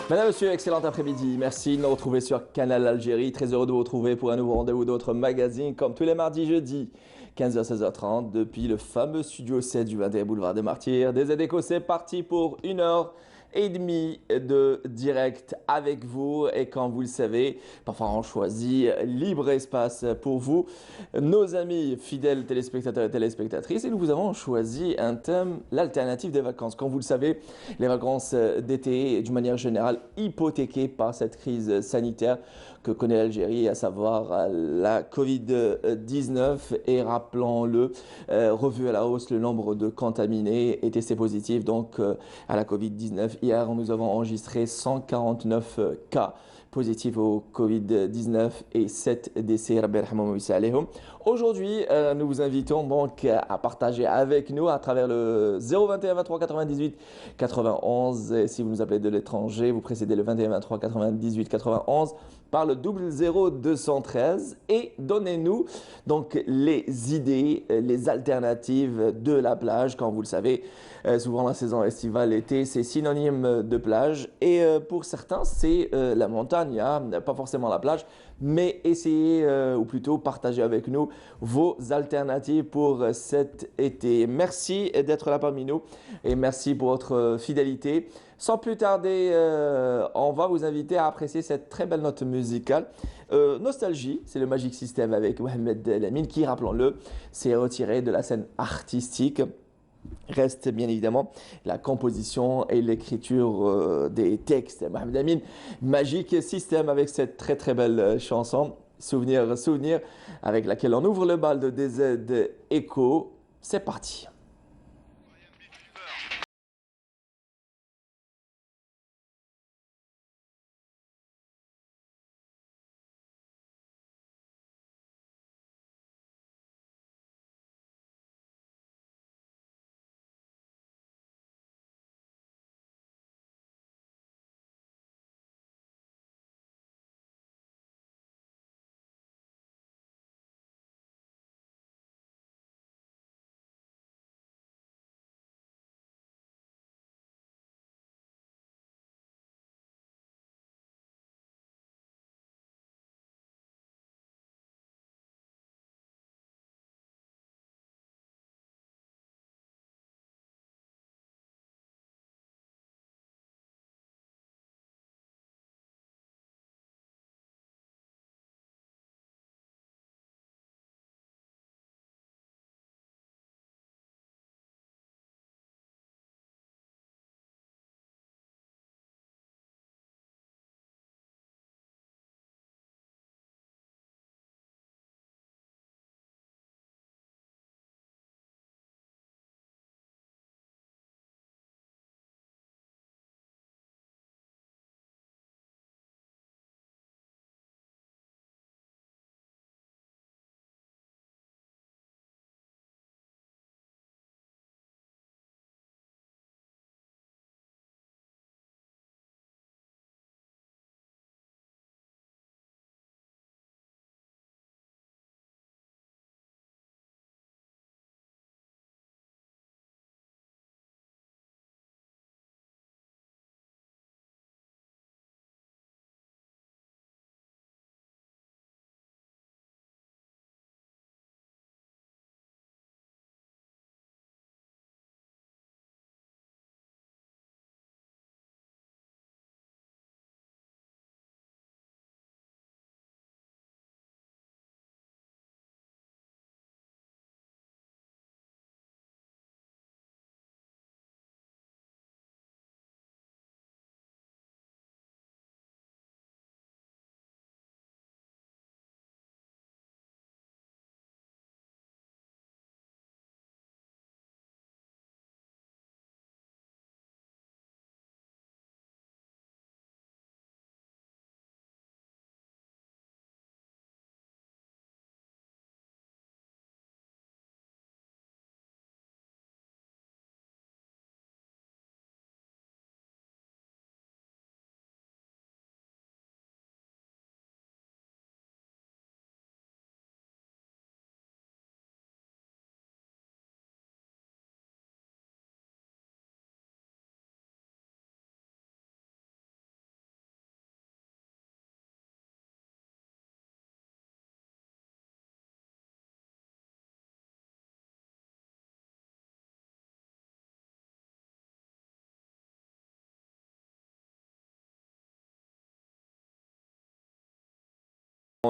Madame, monsieur, excellent après-midi. Merci de nous retrouver sur Canal Algérie. Très heureux de vous retrouver pour un nouveau rendez-vous d'autres magazines, comme tous les mardis, jeudi, 15h-16h30, depuis le fameux studio 7 du 21 boulevard des Martyrs. Des Échos, c'est parti pour 1h30 de direct avec vous. Et comme vous le savez, parfois on choisit libre espace pour vous, nos amis fidèles téléspectateurs et téléspectatrices. Et nous vous avons choisi un thème, l'alternative des vacances. Comme vous le savez, les vacances d'été, d'une manière générale, hypothéquées par cette crise sanitaire que connaît l'Algérie, à savoir la Covid-19. Et rappelons-le, revu à la hausse le nombre de contaminés et testés positifs donc à la Covid-19. Hier, nous avons enregistré 149 cas positifs au Covid-19 et 7 décès. Aujourd'hui, nous vous invitons donc à partager avec nous à travers le 021 23 98 91. Et si vous nous appelez de l'étranger, vous précédez le 21 23 98 91 par le 00213 et donnez-nous donc les idées, les alternatives de la plage. Quand vous le savez, souvent la saison estivale, l'été, c'est synonyme de plage. Et pour certains, c'est la montagne, hein, pas forcément la plage, mais essayez ou plutôt partagez avec nous vos alternatives pour cet été. Merci d'être là parmi nous et merci pour votre fidélité. Sans plus tarder, on va vous inviter à apprécier cette très belle note musicale. Nostalgie, c'est le Magic System avec Mohamed Lamine qui, rappelons-le, s'est retiré de la scène artistique. Reste bien évidemment la composition et l'écriture des textes. Mohamed Amin, Magic System avec cette très très belle chanson, Souvenir, Souvenir, avec laquelle on ouvre le bal de DZ Echo. C'est parti.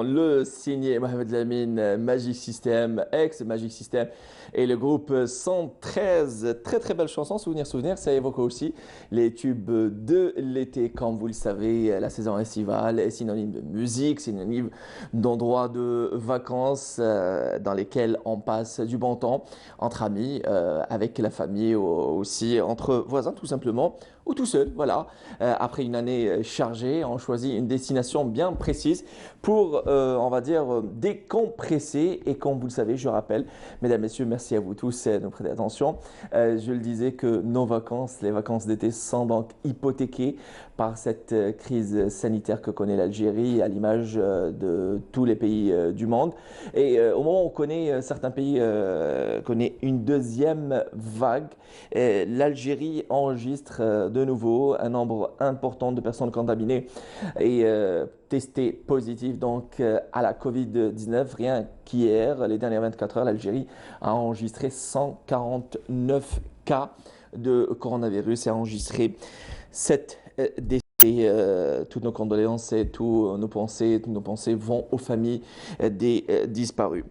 Le signé Mohamed Lamine, Magic System, ex-Magic System et le groupe 113. Très très belle chanson, Souvenir, ça évoque aussi les tubes de l'été. Comme vous le savez, la saison estivale est synonyme de musique, synonyme d'endroits de vacances dans lesquels on passe du bon temps entre amis, avec la famille aussi, entre voisins tout simplement, ou tout seul, voilà. Après une année chargée, on choisit une destination bien précise pour, on va dire, décompresser. Et comme vous le savez, je rappelle, mesdames, messieurs, merci à vous tous de nous prêter attention. Je le disais que nos vacances, les vacances d'été sont donc hypothéquées par cette crise sanitaire que connaît l'Algérie, à l'image de tous les pays du monde. Et au moment où on connaît, certains pays connaissent une deuxième vague, l'Algérie enregistre de nouveau un nombre important de personnes contaminées et testées positives donc à la Covid-19. Rien qu'hier, les dernières 24 heures, l'Algérie a enregistré 149 cas de coronavirus et a enregistré 7 décès. Toutes nos condoléances et toutes nos pensées vont aux familles des disparus.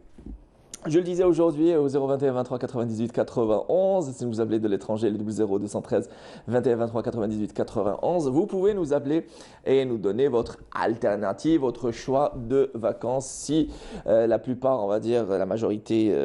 Je le disais aujourd'hui au 021 23 98 91, si vous appelez de l'étranger, le 00 213 21 23 98 91, vous pouvez nous appeler et nous donner votre alternative, votre choix de vacances. Si la plupart, on va dire la majorité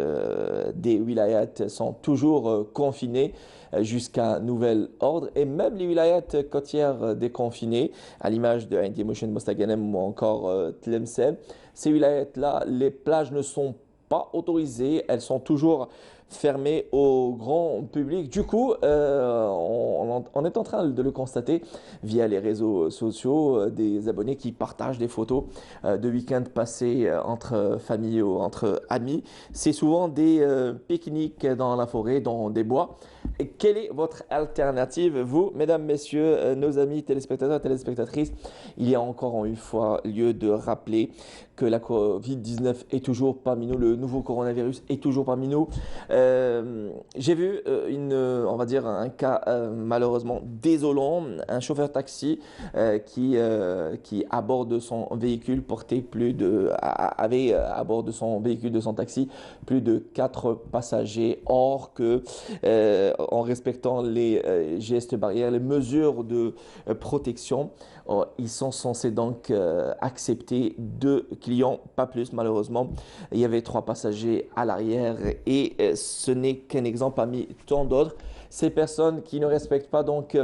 des wilayats sont toujours confinés jusqu'à nouvel ordre, et même les wilayats côtières déconfinées, à l'image de Ain Timochen, Mostaganem ou encore Tlemcen, ces wilayats-là, les plages ne sont pas autorisées, elles sont toujours fermées au grand public. Du coup, on est en train de le constater via les réseaux sociaux, des abonnés qui partagent des photos de week-end passés entre familles ou entre amis. C'est souvent des pique-niques dans la forêt, dans des bois. Et quelle est votre alternative, vous, mesdames, messieurs, nos amis téléspectateurs et téléspectatrices? Il y a encore une fois lieu de rappeler que la Covid-19 est toujours parmi nous, le nouveau coronavirus est toujours parmi nous. J'ai vu on va dire un cas malheureusement désolant, un chauffeur taxi qui à bord de son véhicule avait à bord de son véhicule, de son taxi, plus de 4 passagers, or que en respectant les gestes barrières, les mesures de protection, ils sont censés donc accepter 2 clients, pas plus malheureusement. Il y avait 3 passagers à l'arrière et ce n'est qu'un exemple parmi tant d'autres. Ces personnes qui ne respectent pas donc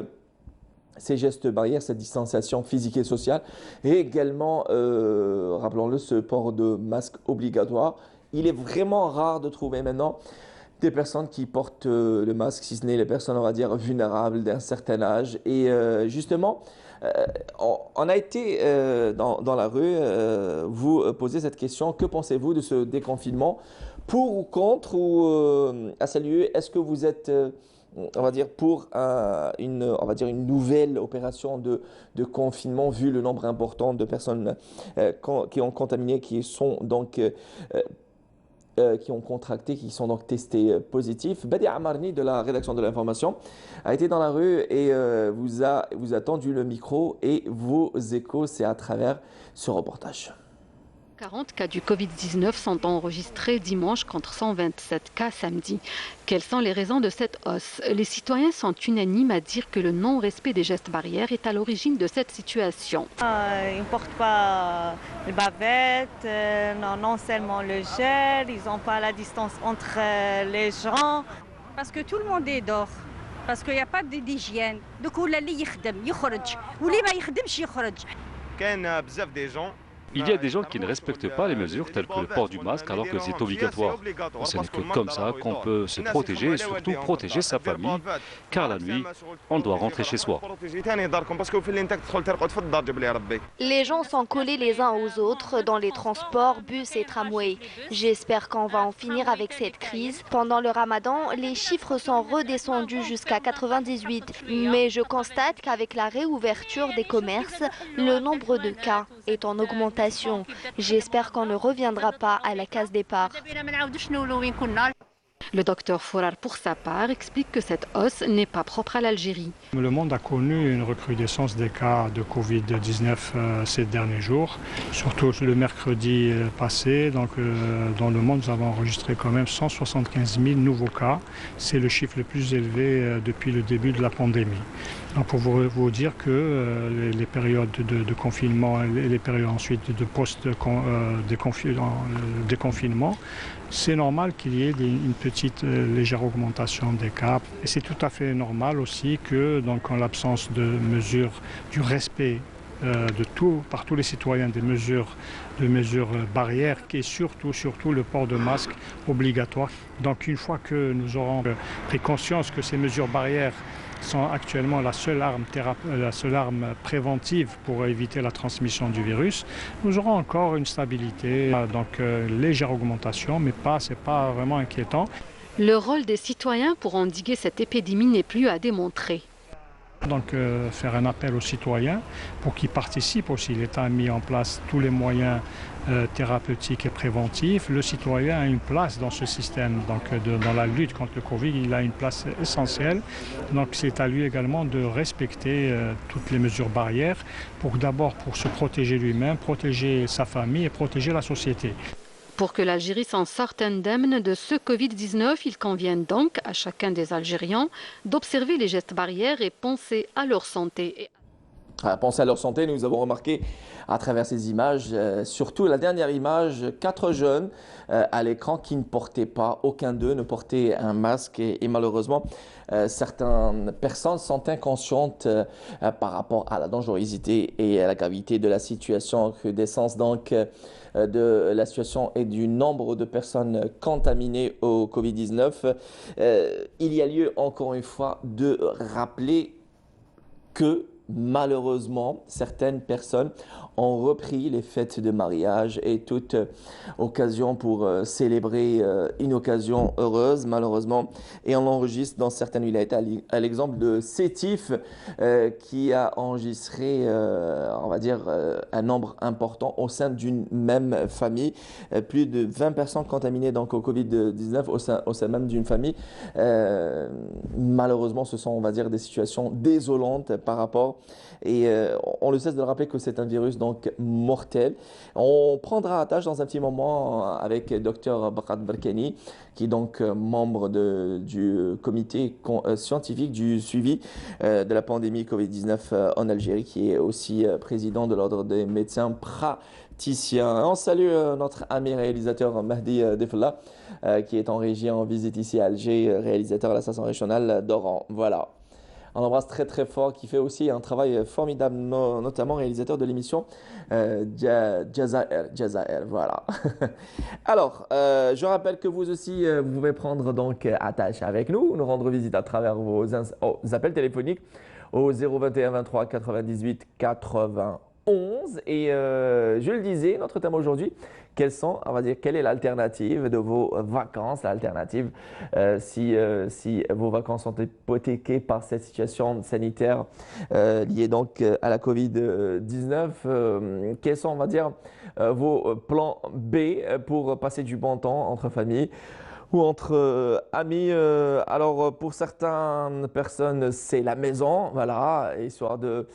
ces gestes barrières, cette distanciation physique et sociale, et également, rappelons-le, ce port de masque obligatoire. Il est vraiment rare de trouver maintenant des personnes qui portent le masque, si ce n'est les personnes, on va dire, vulnérables d'un certain âge. Et justement, on a été dans la rue, vous posez cette question, que pensez-vous de ce déconfinement? Pour ou contre, ou à saluer, est-ce que vous êtes, on va dire, pour on va dire une nouvelle opération de confinement, vu le nombre important de personnes qui ont contaminé, qui sont donc qui ont contracté, qui sont donc testés positifs. Badi Amarni de la rédaction de l'information a été dans la rue et vous a tendu le micro, et vos échos, c'est à travers ce reportage. 40 cas du Covid-19 sont enregistrés dimanche contre 127 cas samedi. Quelles sont les raisons de cette hausse? Les citoyens sont unanimes à dire que le non-respect des gestes barrières est à l'origine de cette situation. Ils ne portent pas les bavettes, non seulement le gel, ils n'ont pas la distance entre les gens. Parce que tout le monde est dehors, parce qu'il n'y a pas d'hygiène. Donc, اللي يخدم يخرج واللي ما يخدمش يخرج. كاين بزاف des gens. Il y a des gens qui ne respectent pas les mesures telles que le port du masque alors que c'est obligatoire. Ce n'est que comme ça qu'on peut se protéger et surtout protéger sa famille, car la nuit, on doit rentrer chez soi. Les gens sont collés les uns aux autres dans les transports, bus et tramways. J'espère qu'on va en finir avec cette crise. Pendant le ramadan, les chiffres sont redescendus jusqu'à 98. Mais je constate qu'avec la réouverture des commerces, le nombre de cas est en augmentation. J'espère qu'on ne reviendra pas à la case départ. Le docteur Fourar, pour sa part, explique que cette hausse n'est pas propre à l'Algérie. Le monde a connu une recrudescence des cas de Covid-19 ces derniers jours, surtout le mercredi passé. Donc, dans le monde, nous avons enregistré quand même 175 000 nouveaux cas. C'est le chiffre le plus élevé depuis le début de la pandémie. Donc, pour vous dire que les périodes de confinement et les périodes ensuite de post-déconfinement, c'est normal qu'il y ait une petite légère augmentation des cas. Et c'est tout à fait normal aussi que, donc, en l'absence de mesures, du respect par tous les citoyens de mesures barrières, qui est surtout le port de masque obligatoire. Donc une fois que nous aurons pris conscience que ces mesures barrières sont actuellement la seule arme préventive pour éviter la transmission du virus, nous aurons encore une stabilité, donc légère augmentation, mais c'est pas vraiment inquiétant. Le rôle des citoyens pour endiguer cette épidémie n'est plus à démontrer. Donc faire un appel aux citoyens pour qu'ils participent aussi. L'État a mis en place tous les moyens thérapeutiques et préventifs. Le citoyen a une place dans ce système, donc dans la lutte contre le Covid, il a une place essentielle. Donc c'est à lui également de respecter toutes les mesures barrières pour se protéger lui-même, protéger sa famille et protéger la société. Pour que l'Algérie s'en sorte indemne de ce Covid-19, il convient donc à chacun des Algériens d'observer les gestes barrières et penser à leur santé. Penser à leur santé, nous avons remarqué à travers ces images, surtout la dernière image, 4 jeunes à l'écran qui ne portaient pas, aucun d'eux ne portait un masque et malheureusement certaines personnes sont inconscientes par rapport à la dangerosité et à la gravité de la situation, recrudescence donc de la situation et du nombre de personnes contaminées au Covid-19. Il y a lieu encore une fois de rappeler que malheureusement, certaines personnes ont repris les fêtes de mariage et toute occasion pour célébrer une occasion heureuse, malheureusement. Et on l'enregistre dans certaines wilayas, à l'exemple de Sétif, qui a enregistré, on va dire, un nombre important au sein d'une même famille. Plus de 20 personnes contaminées donc, au Covid-19 au sein même d'une famille. Malheureusement, ce sont, on va dire, des situations désolantes par rapport. Et on ne cesse de le rappeler que c'est un virus donc mortel. On prendra à tâche dans un petit moment avec Dr Bakrat Barkani, qui est donc membre du comité scientifique du suivi de la pandémie Covid-19 en Algérie, qui est aussi président de l'ordre des médecins praticiens. On salue notre ami réalisateur Mahdi Defla, qui est en régie en visite ici à Alger, réalisateur à la station régionale d'Oran. Voilà. On l'embrasse très très fort, qui fait aussi un travail formidable, notamment réalisateur de l'émission Jazair, voilà. Alors, je rappelle que vous aussi, vous pouvez prendre donc attache avec nous, nous rendre visite à travers vos appels téléphoniques au 021 23 98 91. Et je le disais, notre thème aujourd'hui, quelle est l'alternative de vos vacances, l'alternative si vos vacances sont hypothéquées par cette situation sanitaire liée donc à la Covid-19, quels sont, on va dire, vos plans B pour passer du bon temps entre familles ou entre amis. Alors pour certaines personnes, c'est la maison, voilà, histoire de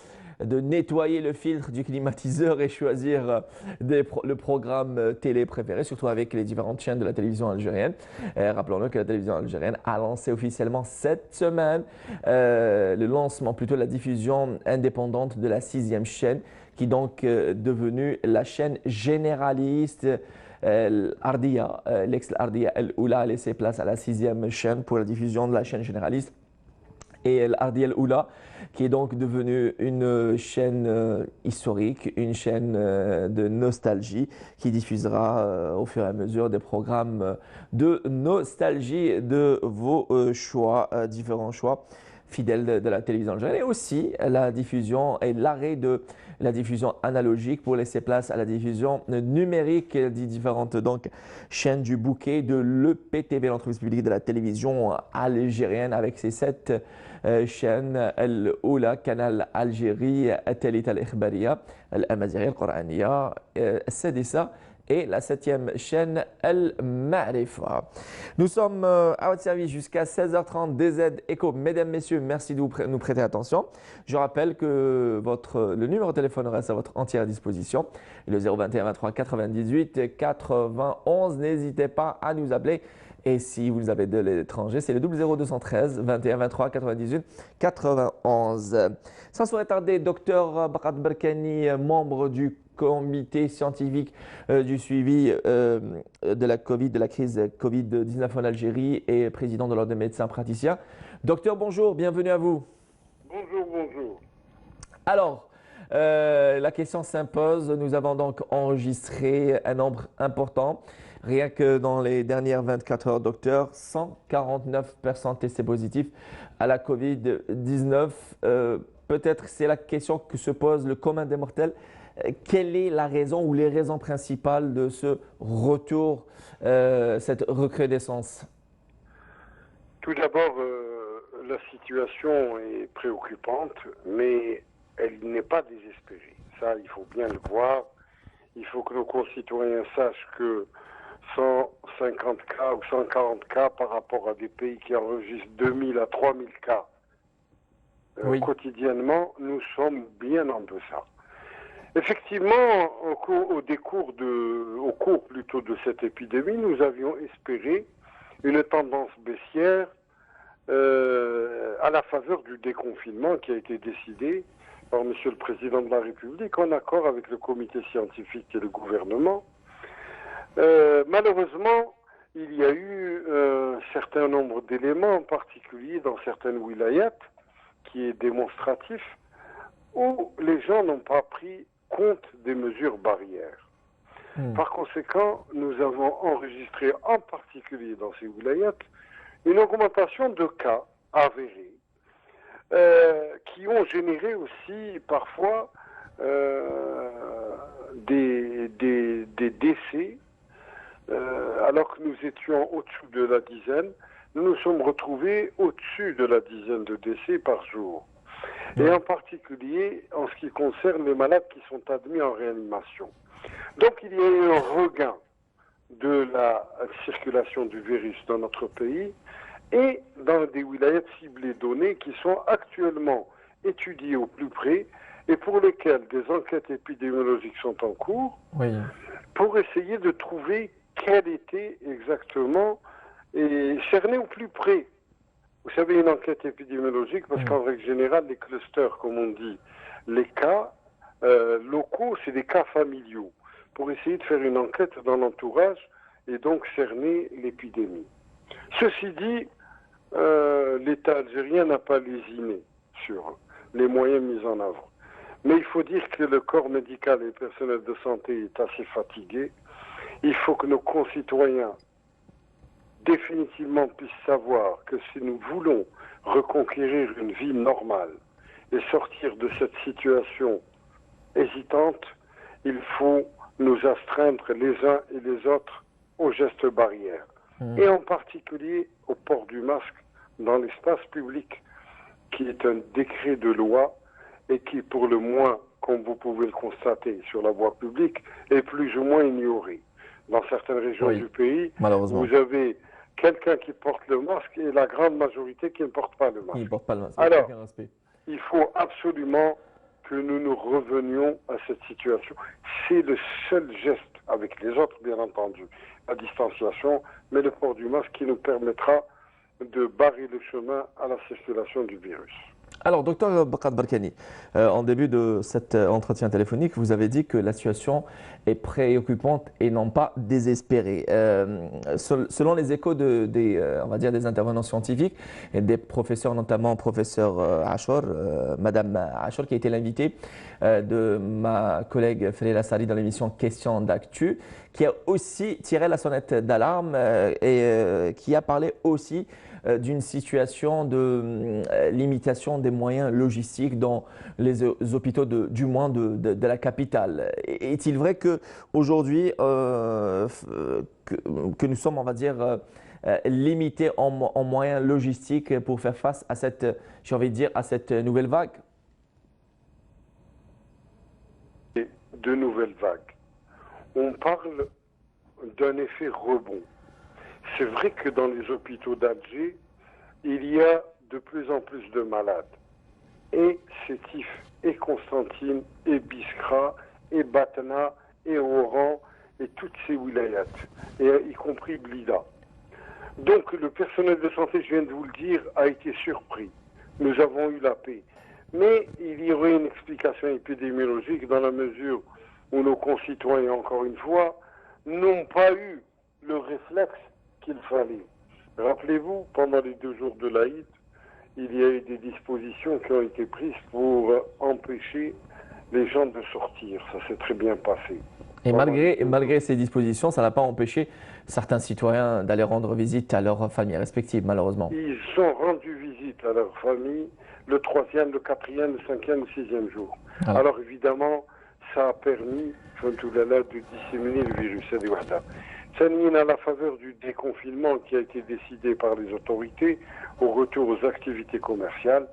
nettoyer le filtre du climatiseur et choisir le programme télé préféré, surtout avec les différentes chaînes de la télévision algérienne. Rappelons-nous que la télévision algérienne a lancé officiellement cette semaine le lancement, plutôt la diffusion indépendante de la 6e chaîne, qui est donc devenue la chaîne généraliste. L'Ardia, l'ex-Ardia El-Oula a laissé place à la 6e chaîne pour la diffusion de la chaîne généraliste. Et l'Ardia El-Oula, qui est donc devenue une chaîne historique, une chaîne de nostalgie, qui diffusera au fur et à mesure des programmes de nostalgie de vos choix, différents choix fidèles de la télévision algérienne, et aussi la diffusion et l'arrêt de la diffusion analogique pour laisser place à la diffusion numérique des différentes donc, chaînes du bouquet de l'EPTV, l'entreprise publique de la télévision algérienne, avec ses 7 chaînes, Al-Oula, Canal Algérie, Talit Al-Ikhbariya, Al-Amazighi, Al-Qur'aniya, Sadissa et la 7e chaîne El Ma'rifa. Nous sommes à votre service jusqu'à 16h30, DZ Echo. Mesdames, Messieurs, merci de nous prêter attention. Je rappelle que le numéro de téléphone reste à votre entière disposition. Le 021 23 98 91. N'hésitez pas à nous appeler. Et si vous appelez de l'étranger, c'est le 00213 21 23 98 91. Sans souhaiter tarder, docteur Baqat Barkani, membre du comité scientifique du suivi de la Covid, de la crise Covid-19 en Algérie et président de l'Ordre des médecins praticiens. Docteur, bonjour, bienvenue à vous. Bonjour, bonjour. Alors, la question s'impose. Nous avons donc enregistré un nombre important. Rien que dans les dernières 24 heures, docteur, 149 personnes testées positives à la Covid-19. Peut-être c'est la question que se pose le commun des mortels. Quelle est la raison ou les raisons principales de ce retour, cette recrudescence? Tout d'abord, la situation est préoccupante, mais elle n'est pas désespérée. Ça, il faut bien le voir. Il faut que nos concitoyens sachent que 150 cas ou 140 cas par rapport à des pays qui enregistrent 2000 à 3000 cas quotidiennement, nous sommes bien en deçà. Effectivement, au cours de cette épidémie, nous avions espéré une tendance baissière à la faveur du déconfinement qui a été décidé par M. le Président de la République en accord avec le comité scientifique et le gouvernement. Malheureusement, il y a eu un certain nombre d'éléments, en particulier dans certaines wilayats, qui est démonstratif, où les gens n'ont pas pris compte des mesures barrières. Par conséquent, nous avons enregistré, en particulier dans ces wilayats, une augmentation de cas avérés, qui ont généré aussi parfois des décès. Alors que nous étions au-dessous de la dizaine, nous nous sommes retrouvés au-dessus de la dizaine de décès par jour. Et en particulier en ce qui concerne les malades qui sont admis en réanimation. Donc il y a eu un regain de la circulation du virus dans notre pays et dans des wilayats ciblés donnés qui sont actuellement étudiés au plus près et pour lesquels des enquêtes épidémiologiques sont en cours pour essayer de trouver quel était exactement et cerner au plus près. Vous savez, une enquête épidémiologique, parce qu'en règle générale, les clusters, comme on dit, les cas locaux, c'est des cas familiaux, pour essayer de faire une enquête dans l'entourage et donc cerner l'épidémie. Ceci dit, l'État algérien n'a pas lésiné sur les moyens mis en œuvre. Mais il faut dire que le corps médical et le personnel de santé est assez fatigué. Il faut que nos concitoyens définitivement puissent savoir que si nous voulons reconquérir une vie normale et sortir de cette situation hésitante, il faut nous astreindre les uns et les autres aux gestes barrières. Et en particulier au port du masque dans l'espace public, qui est un décret de loi et qui, pour le moins, comme vous pouvez le constater sur la voie publique, est plus ou moins ignoré. Dans certaines régions du pays, vous avez quelqu'un qui porte le masque et la grande majorité qui ne porte pas le masque. Il porte pas le masque. Alors, il faut absolument que nous nous revenions à cette situation. C'est le seul geste, avec les autres bien entendu, la distanciation, mais le port du masque qui nous permettra de barrer le chemin à la circulation du virus. Alors, docteur Baqat Barkani, en début de cet entretien téléphonique, vous avez dit que la situation est préoccupante et non pas désespérée. Selon les échos on va dire des intervenants scientifiques et des professeurs, notamment professeur Achor, Madame Achor, qui a été l'invitée de ma collègue Ferreira Sari dans l'émission Questions d'actu, qui a aussi tiré la sonnette d'alarme et qui a parlé aussi d'une situation de limitation des moyens logistiques dans les hôpitaux du moins de la capitale. Est-il vrai qu'aujourd'hui, que nous sommes, on va dire, limités en moyens logistiques pour faire face à cette, j'ai envie de dire, à cette nouvelle vague? De nouvelles vagues. On parle d'un effet rebond. C'est vrai que dans les hôpitaux d'Alger, il y a de plus en plus de malades. Et Sétif, et Constantine, et Biskra, et Batna, et Oran, et toutes ces wilayats, et y compris Blida. Donc le personnel de santé, je viens de vous le dire, a été surpris. Nous avons eu la paix. Mais il y aurait une explication épidémiologique dans la mesure où nos concitoyens, encore une fois, n'ont pas eu le réflexe qu'il fallait. Rappelez-vous, pendant les 2 jours de l'Aïd, il y a eu des dispositions qui ont été prises pour empêcher les gens de sortir. Ça s'est très bien passé. Et malgré ces dispositions, ça n'a pas empêché certains citoyens d'aller rendre visite à leurs familles respectives, malheureusement. Ils ont rendu visite à leur famille le 3e, le 4e, le 5e, le 6e jour. Ah. Alors évidemment, ça a permis de disséminer le virus. Ça mine à la faveur du déconfinement qui a été décidé par les autorités au retour aux activités commerciales.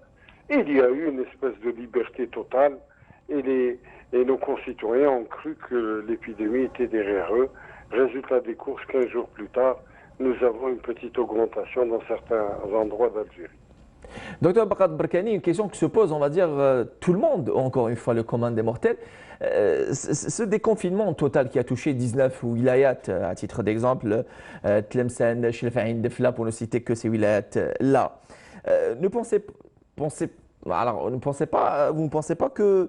Il y a eu une espèce de liberté totale et nos concitoyens ont cru que l'épidémie était derrière eux. Résultat des courses, 15 jours plus tard, nous avons une petite augmentation dans certains endroits d'Algérie. Docteur Bakrat Barkani, une question qui se pose, on va dire, tout le monde, encore une fois, le commun des mortels. Ce déconfinement total qui a touché 19 wilayats, à titre d'exemple, Tlemcen, Chilfaïn, Defla, pour ne citer que ces wilayats-là, vous ne pensez pas que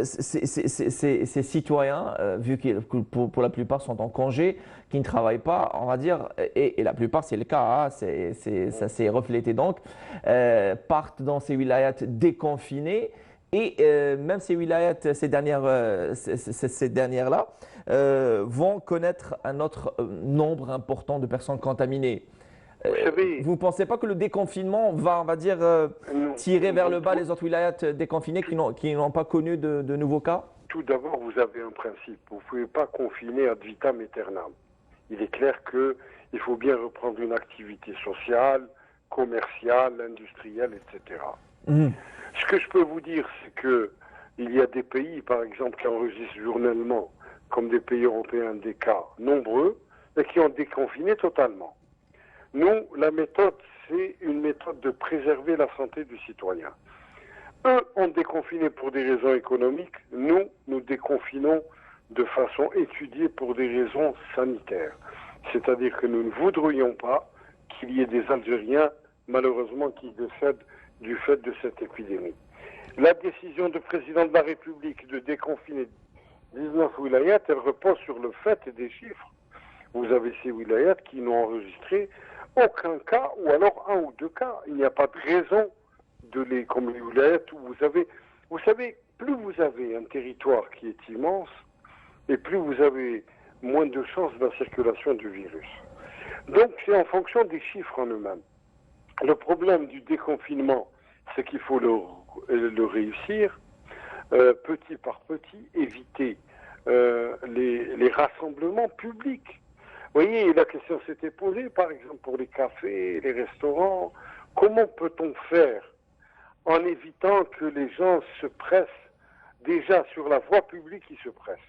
ces citoyens, vu que pour la plupart sont en congé, qui ne travaillent pas, on va dire, et la plupart c'est le cas, hein, ça s'est reflété donc, partent dans ces wilayats déconfinés et même ces wilayats, ces dernières-là, vont connaître un autre nombre important de personnes contaminées. Vous ne pensez pas que le déconfinement va, on va dire, tirer vers le bas les autres wilayats déconfinés qui n'ont pas connu de nouveaux cas? Tout d'abord, vous avez un principe. Vous ne pouvez pas confiner ad vitam aeternam. Il est clair qu'il faut bien reprendre une activité sociale, commerciale, industrielle, etc. Ce que je peux vous dire, c'est qu'il y a des pays, par exemple, qui enregistrent journellement, comme des pays européens, des cas nombreux, et qui ont déconfiné totalement. Nous, la méthode, c'est une méthode de préserver la santé du citoyen. Eux ont déconfiné pour des raisons économiques. Nous déconfinons de façon étudiée pour des raisons sanitaires. C'est-à-dire que nous ne voudrions pas qu'il y ait des Algériens, malheureusement, qui décèdent du fait de cette épidémie. La décision du président de la République de déconfiner 19 wilayats, elle repose sur le fait des chiffres. Vous avez ces wilayats qui n'ont enregistré aucun cas, ou alors 1 ou 2 cas. Il n'y a pas de raison comme les wilayats où vous savez, plus vous avez un territoire qui est immense, et plus vous avez moins de chances de la circulation du virus. Donc c'est en fonction des chiffres en eux-mêmes. Le problème du déconfinement, c'est qu'il faut le réussir, petit par petit, éviter les rassemblements publics. Vous voyez, la question s'était posée, par exemple, pour les cafés, les restaurants. Comment peut-on faire en évitant que les gens se pressent déjà sur la voie publique, ils se pressent.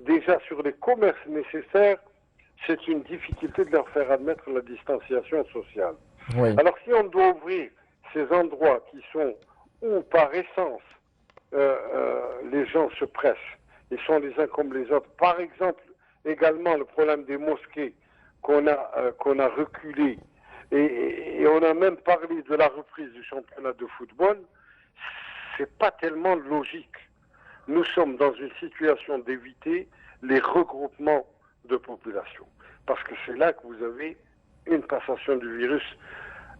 Déjà sur les commerces nécessaires, c'est une difficulté de leur faire admettre la distanciation sociale. Oui. Alors si on doit ouvrir ces endroits qui sont où par essence les gens se pressent et sont les uns comme les autres, par exemple également le problème des mosquées qu'on a reculé et on a même parlé de la reprise du championnat de football, c'est pas tellement logique. Nous sommes dans une situation d'éviter les regroupements de population parce que c'est là que vous avez une passation du virus.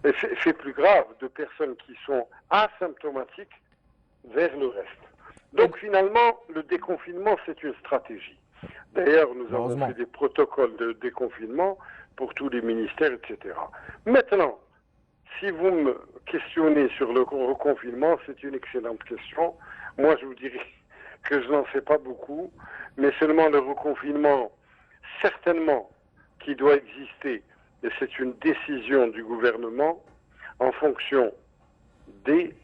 Et c'est plus grave, de personnes qui sont asymptomatiques vers le reste. Donc finalement, le déconfinement, c'est une stratégie. D'ailleurs, nous avons fait des protocoles de déconfinement pour tous les ministères, etc. Maintenant, si vous me questionnez sur le reconfinement, c'est une excellente question. Moi, je vous dirais que je n'en sais pas beaucoup, mais seulement le reconfinement, certainement, qui doit exister, et c'est une décision du gouvernement en fonction des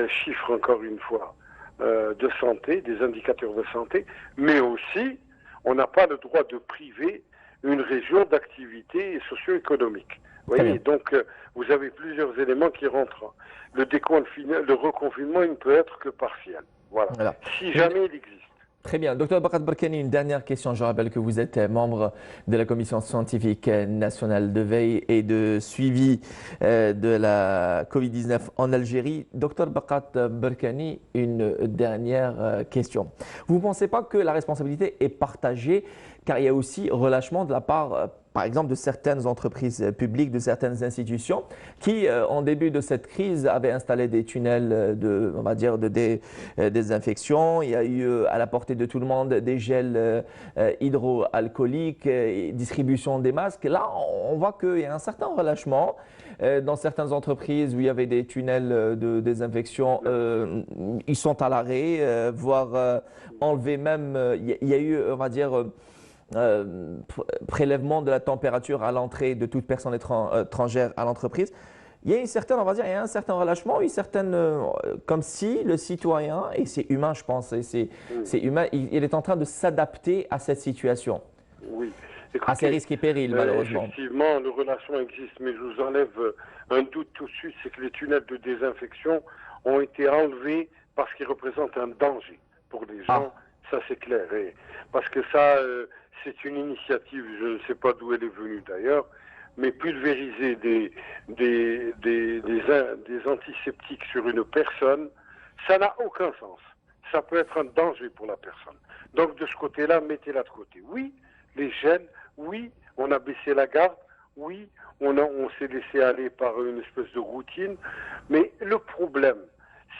chiffres, encore une fois, de santé, des indicateurs de santé, mais aussi, on n'a pas le droit de priver une région d'activité socio-économique. Vous voyez, donc vous avez plusieurs éléments qui rentrent. Le reconfinement, il ne peut être que partiel. Voilà. Si jamais il existe. Très bien. Docteur Bakat Barkani, une dernière question. Je rappelle que vous êtes membre de la Commission scientifique nationale de veille et de suivi de la Covid-19 en Algérie. Docteur Bakat Barkani, une dernière question. Vous ne pensez pas que la responsabilité est partagée, car il y a aussi relâchement de la part, par exemple, de certaines entreprises publiques, de certaines institutions qui, en début de cette crise, avaient installé des tunnels on va dire, de désinfection. Il y a eu à la portée de tout le monde des gels hydroalcooliques, distribution des masques. Là, on voit qu'il y a un certain relâchement. Dans certaines entreprises où il y avait des tunnels de désinfection, ils sont à l'arrêt, voire enlevés même. Il y a eu, on va dire, prélèvement de la température à l'entrée de toute personne étrangère à l'entreprise. Il y a une certaine, on va dire, il y a un certain relâchement, une certaine, comme si le citoyen, et c'est humain, je pense, et c'est humain, il est en train de s'adapter à cette situation. Oui. Écoutez, à ses risques et périls, malheureusement. Effectivement, le relâchement existe, mais je vous enlève un doute tout de suite, c'est que les tunnels de désinfection ont été enlevés parce qu'ils représentent un danger pour les gens. Ça, c'est clair. Parce que ça, c'est une initiative, je ne sais pas d'où elle est venue d'ailleurs, mais pulvériser des antiseptiques sur une personne, ça n'a aucun sens. Ça peut être un danger pour la personne. Donc, de ce côté-là, mettez-la de côté. Oui, les gels, oui, on a baissé la garde, oui, on s'est laissé aller par une espèce de routine, mais le problème,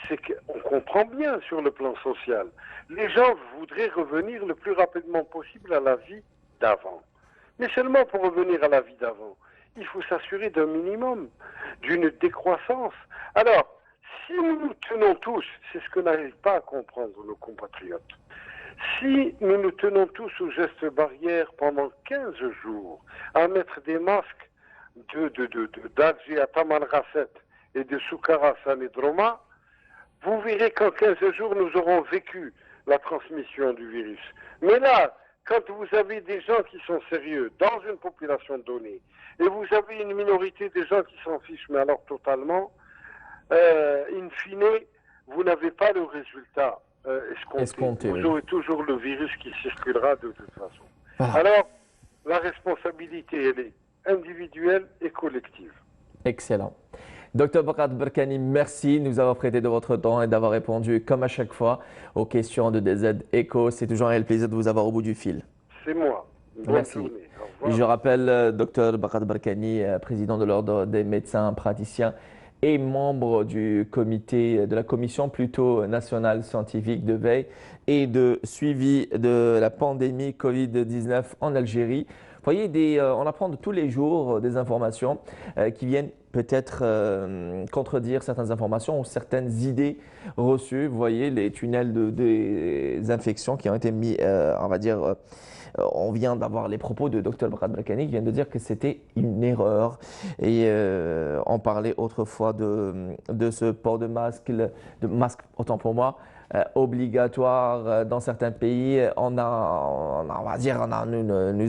c'est qu'on comprend bien sur le plan social. Les gens voudraient revenir le plus rapidement possible à la vie d'avant. Mais seulement pour revenir à la vie d'avant, il faut s'assurer d'un minimum, d'une décroissance. Alors, si nous nous tenons tous, c'est ce que n'arrivent pas à comprendre nos compatriotes, si nous nous tenons tous aux gestes barrières pendant 15 jours, à mettre des masques d'Alger à Tamanrasset et de Soukara à Sanedroma, vous verrez qu'en 15 jours, nous aurons vécu la transmission du virus. Mais là, quand vous avez des gens qui sont sérieux dans une population donnée, et vous avez une minorité de gens qui s'en fichent, mais alors totalement, in fine, vous n'avez pas le résultat escompté. Vous aurez toujours le virus qui circulera de toute façon. Alors, la responsabilité, elle est individuelle et collective. Excellent. Docteur Bakat Barkani, merci de nous avoir prêté de votre temps et d'avoir répondu, comme à chaque fois, aux questions de DZ Echo. C'est toujours un réel plaisir de vous avoir au bout du fil. C'est moi. Merci. Journée. Je rappelle, Docteur Bakat Barkani, président de l'Ordre des médecins praticiens et membre du comité, de la commission plutôt nationale scientifique de veille et de suivi de la pandémie Covid-19 en Algérie. Vous voyez, on apprend de tous les jours des informations qui viennent peut-être contredire certaines informations ou certaines idées reçues. Vous voyez, les tunnels des infections qui ont été mis, on va dire, on vient d'avoir les propos de Dr Bakat Barkani qui vient de dire que c'était une erreur. Et on parlait autrefois de ce port de masque, autant pour moi, obligatoire dans certains pays. Nous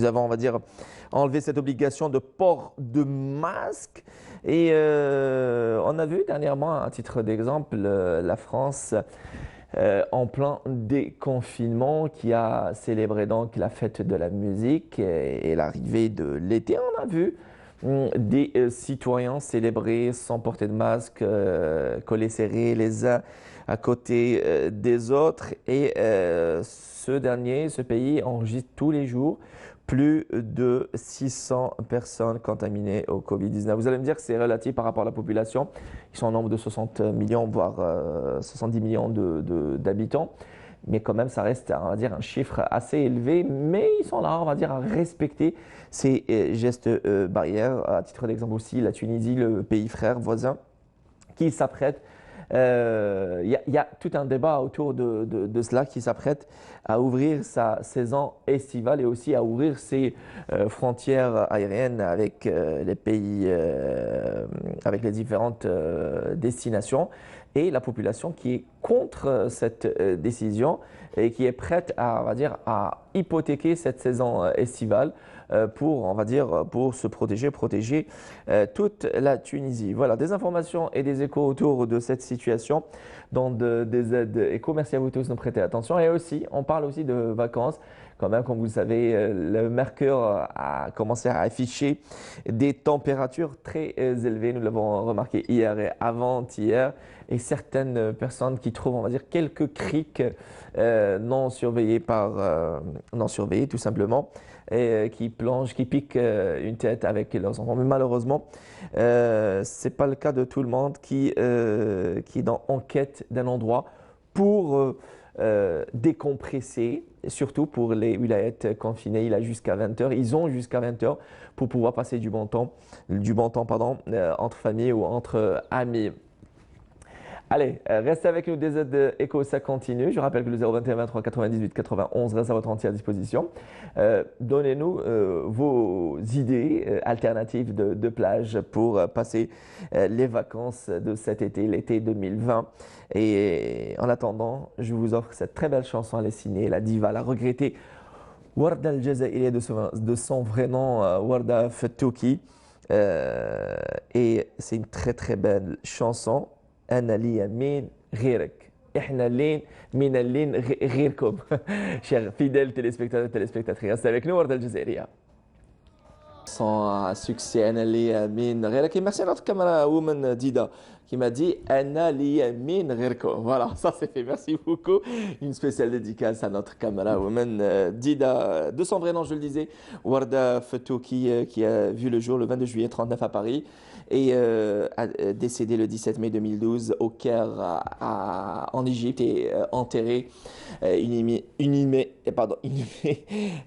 avons, on va dire, enlevé cette obligation de port de masque. Et on a vu dernièrement, à titre d'exemple, la France en plein déconfinement qui a célébré donc la fête de la musique et l'arrivée de l'été. On a vu des citoyens célébrer sans porter de masque, collés serrés les uns à côté des autres. Et ce pays enregistre tous les jours plus de 600 personnes contaminées au Covid-19. Vous allez me dire que c'est relatif par rapport à la population. Ils sont au nombre de 60 millions, voire 70 millions d'habitants. Mais quand même, ça reste, on va dire, un chiffre assez élevé. Mais ils sont là, on va dire, à respecter ces gestes barrières. À titre d'exemple aussi, la Tunisie, le pays frère voisin, qui s'apprête. Il y a tout un débat autour de cela, qui s'apprête à ouvrir sa saison estivale et aussi à ouvrir ses frontières aériennes avec les pays, avec les différentes destinations. et la population qui est contre cette décision et qui est prête à, on va dire, à hypothéquer cette saison estivale pour, on va dire, pour se protéger toute la Tunisie. Voilà, des informations et des échos autour de cette situation dans des aides échos. Merci à vous tous de nous prêter attention. Et aussi, on parle aussi de vacances. Quand même, comme vous le savez, le mercure a commencé à afficher des températures très élevées. Nous l'avons remarqué hier et avant-hier. Et certaines personnes qui trouvent, on va dire, quelques criques non surveillées tout simplement, et qui plongent, qui piquent une tête avec leurs enfants. Mais malheureusement, ce n'est pas le cas de tout le monde qui est en quête d'un endroit pour décompresser, surtout pour les wilayats confinés. Il a jusqu'à 20h. Ils ont jusqu'à 20h pour pouvoir passer du bon temps, entre familles ou entre amis. Allez, restez avec nous, des aides éco, ça continue. Je rappelle que le 021 23 98 91 reste à votre entière disposition. Donnez-nous vos idées alternatives de plage pour passer les vacances de cet été, l'été 2020. Et en attendant, je vous offre cette très belle chanson. Elle est signée, la diva, la regrettée Warda al-Jazairiya de son vrai nom, Warda Fattouki. Et c'est une très très belle chanson. أنا لي مين غيرك إحنا لين من اللين غيركم. Chers fidèles téléspectateurs et téléspectatrices, restez avec nous, Warda al-Jazairiya. Sans succès, أنا لي مين غيرك. Et merci à notre caméra woman Dida qui m'a dit أنا لي مين غيركم. Voilà, ça c'est fait. Merci beaucoup. Une spéciale dédicace à notre caméra woman Dida. De son vrai nom, je le disais, Warda Fattouki, qui a vu le jour le 22 juillet 39 à Paris. Et a décédé le 17 mai 2012 au Caire en Égypte et enterré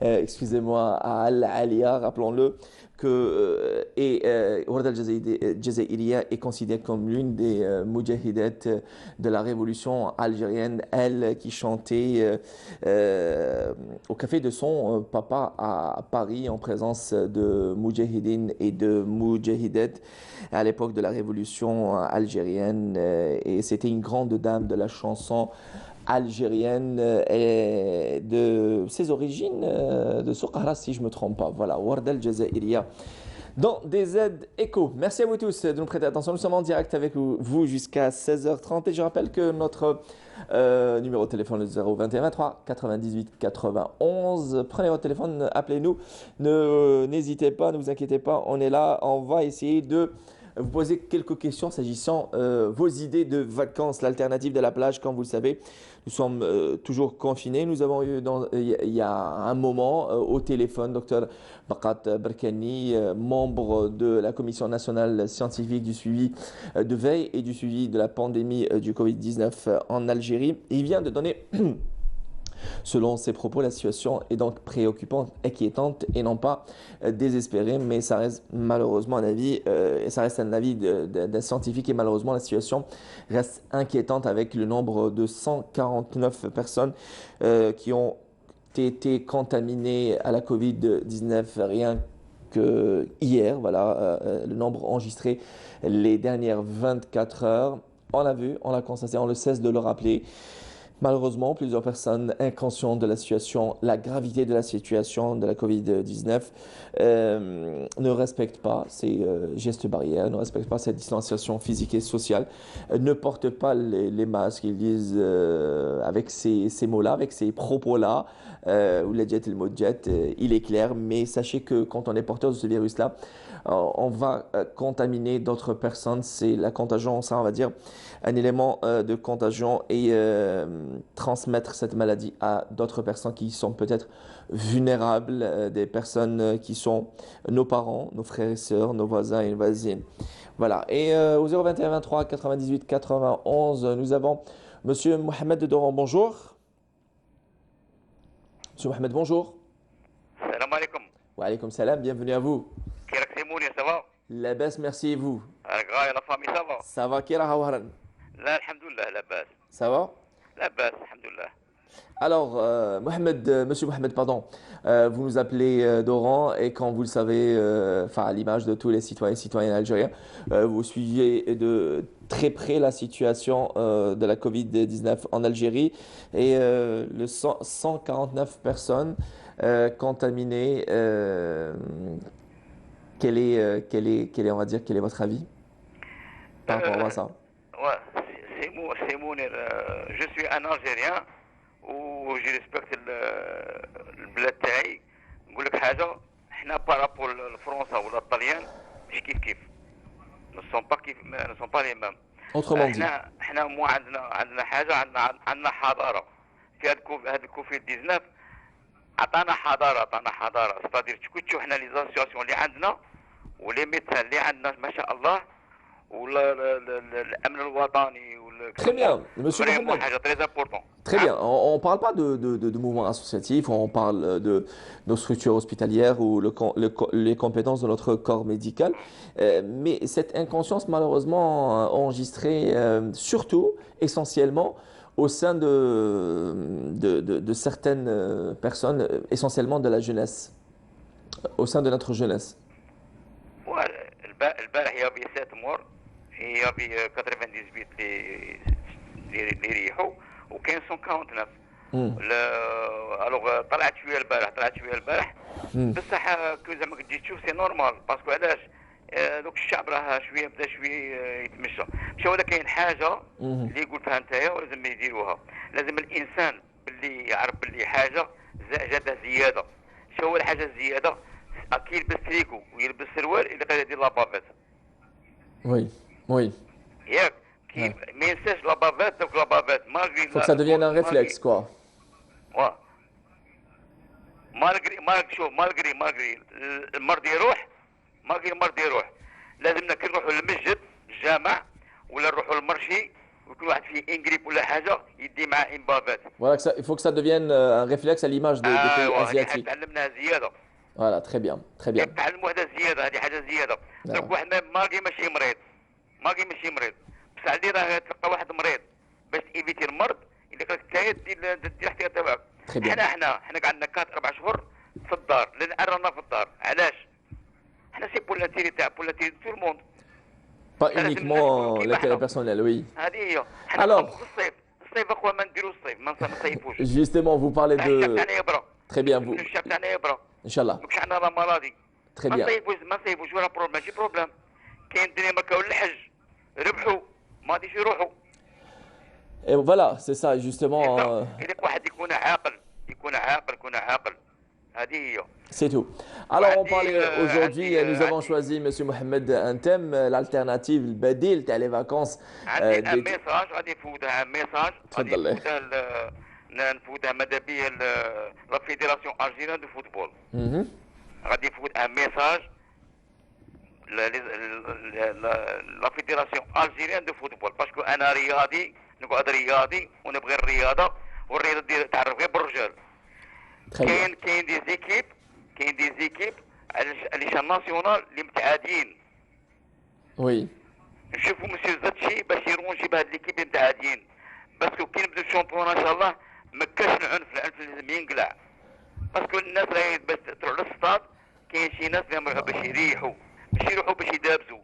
excusez-moi, à Al-Aliya, rappelons-le, Warda al-Jazairiya est considérée comme l'une des mujahidettes de la révolution algérienne, elle qui chantait au café de son papa à Paris en présence de mujahidines et de mujahidettes à l'époque de la révolution algérienne, et c'était une grande dame de la chanson algérienne et de ses origines de Soukara, si je ne me trompe pas. Voilà, Warda al-Jazairiya dans des aides éco. Merci à vous tous de nous prêter attention. Nous sommes en direct avec vous jusqu'à 16h30 et je rappelle que notre numéro de téléphone est 021 23 98 91. Prenez votre téléphone, appelez-nous. N'hésitez pas, ne vous inquiétez pas, on est là. On va essayer de vous poser quelques questions s'agissant vos idées de vacances, l'alternative de la plage. Comme vous le savez, nous sommes toujours confinés. Nous avons eu il y a un moment au téléphone Dr Baqat Berkani, membre de la Commission nationale scientifique du suivi de veille et du suivi de la pandémie du Covid-19 en Algérie. Il vient de donner selon ses propos, la situation est donc préoccupante, inquiétante et non pas désespérée, mais ça reste malheureusement un avis, ça reste un avis d'un scientifique et malheureusement la situation reste inquiétante avec le nombre de 149 personnes qui ont été contaminées à la Covid-19 rien que hier, voilà, le nombre enregistré les dernières 24 heures. On l'a vu, on l'a constaté, on ne cesse de le rappeler. Malheureusement, plusieurs personnes inconscientes de la situation, la gravité de la situation de la Covid-19, ne respectent pas ces gestes barrières, ne respectent pas cette distanciation physique et sociale, ne portent pas les masques. Ils disent avec ces mots-là, avec ces propos-là, ou le jet et le mot jet, il est clair, mais sachez que quand on est porteur de ce virus-là, on va contaminer d'autres personnes. C'est la contagion, ça on va dire, un élément de contagion et transmettre cette maladie à d'autres personnes qui sont peut-être vulnérables, des personnes qui sont nos parents, nos frères et sœurs, nos voisins et voisines. Voilà. Et au 021 23 98 91, nous avons Monsieur Mohamed de Doran. Bonjour. Monsieur Mohamed, bonjour. Salam alaikum. Wa alaikum salam, bienvenue à vous. Ça va? La baisse, merci et vous? La famille, ça va? Ça va, Kira Hawaran? Là, alhamdoulilah, la baisse. Ça va? La baisse, alhamdoulilah. Alors, Monsieur Mohamed, pardon, vous nous appelez Doran et quand vous le savez, enfin à l'image de tous les citoyens et citoyennes algériens, vous suivez de très près la situation de la Covid-19 en Algérie et 149 personnes contaminées. On va dire, quel est votre avis par rapport à ça? Ouais, c'est Mounir. Je suis un Algérien وجي ريسبكت البلاد تاعي. نقول لك حاجه، حنا بارابول لفرنسا ولا الطليان مش كيف نو سون با لي ميم. Autrement dit. حنا مو عندنا حاجه، عندنا حضاره. في هذا الكوفيد 19 عطانا حضاره ستادير تشوف حنا لي زاسياسيون اللي عندنا ولي ميدسان اللي عندنا ما شاء الله والامن الوطني. Très bien, Monsieur Mohamed. Très bien. On ne parle pas de mouvements associatifs, on parle de nos structures hospitalières ou les compétences de notre corps médical. Mais cette inconscience, malheureusement, enregistrée surtout, essentiellement, au sein de certaines personnes, essentiellement de la jeunesse, au sein de notre jeunesse. هي ب 98 اللي يريحوا وكاين 149. الوغ طلعت شويه البارح بصح كو زعما كتجي تشوف سي نورمال باسكو علاش دوك الشعب راه بدا شويه يتمشى مشاو. ولا كاين حاجه اللي يقول فيها نتايا ولازم يديروها. لازم الانسان باللي يعرف باللي حاجه جاتها زياده. شو هو الحاجه الزياده؟ كي يلبس تريكو ويلبس سروال اللي قاعد يدير لابافيت. Oui. ياك كي ما ينساش لابافيت دوك لابافيت مالغري. Faut que ça devienne un réflexe quoi. واه مالغري المرض يروح لازمنا كي نروحوا للمسجد الجامع ولا نروحوا للمرشي وكل واحد فيه انجريب ولا حاجه يدي معاه امبافات. Voilà, il faut que ça devienne un réflexe à l'image des pays asiatiques. تعلمناها زياده. Voilà, très bien. تعلموا هذا زياده، هذه حاجه زياده. دوك واحد مالغري ماشي مريض بصح اللي راه تلقى واحد مريض باش تيفيتي المرض اللي قالك انت دير الاحتياط تبعك. حنا قعدنا 4 شهور في الدار، لان رانا في الدار. علاش؟ حنا سي بور لاتيري تو الموند. Pas uniquement l'intérêt personnel, oui. هذه هي. Alors, الصيف اخويا ما نديرو الصيف، ما نصيفوش. Justement, vous parlez de. Très bien, vous. الشعب تاعنا يبرا. Inch'Allah. مش عندنا لا مرضي. Très bien. ما نصيفوش ولا بروبليم، ماشي بروبليم. كاين الدنمارك والحج ربحوا ما غاديش يروحوا. Et voilà, c'est ça, justement. إذا واحد يكون عاقل هذه هي. C'est tout. Alors, on parlait aujourd'hui, nous avons choisi, Monsieur Mohamed, un thème, l'alternative, le badil, les vacances. عندي ميساج غادي نفوتها نفوتها ماذا بيا لا فيدراسيون الجيريان دو فوتبول. غادي نفوت ان ميساج لا فيدراسيون الجيريان دو فوتبول باسكو انا رياضي، نقعد رياضي ونبغي الرياضه والرياضه تعرف غير بالرجال. كاين دي زيكيب على شان ناسيونال اللي متعادين. وي نشوفوا مسيو زاتشي باش يرونجي بهاد ليكيب اللي متعادين باسكو كي نبداو الشامبيون ان شاء الله ما كاش العنف لازم ينقلع باسكو الناس راهي باش تروح للسطاد. كاين شي ناس اللي باش يريحوا باش يدابزوا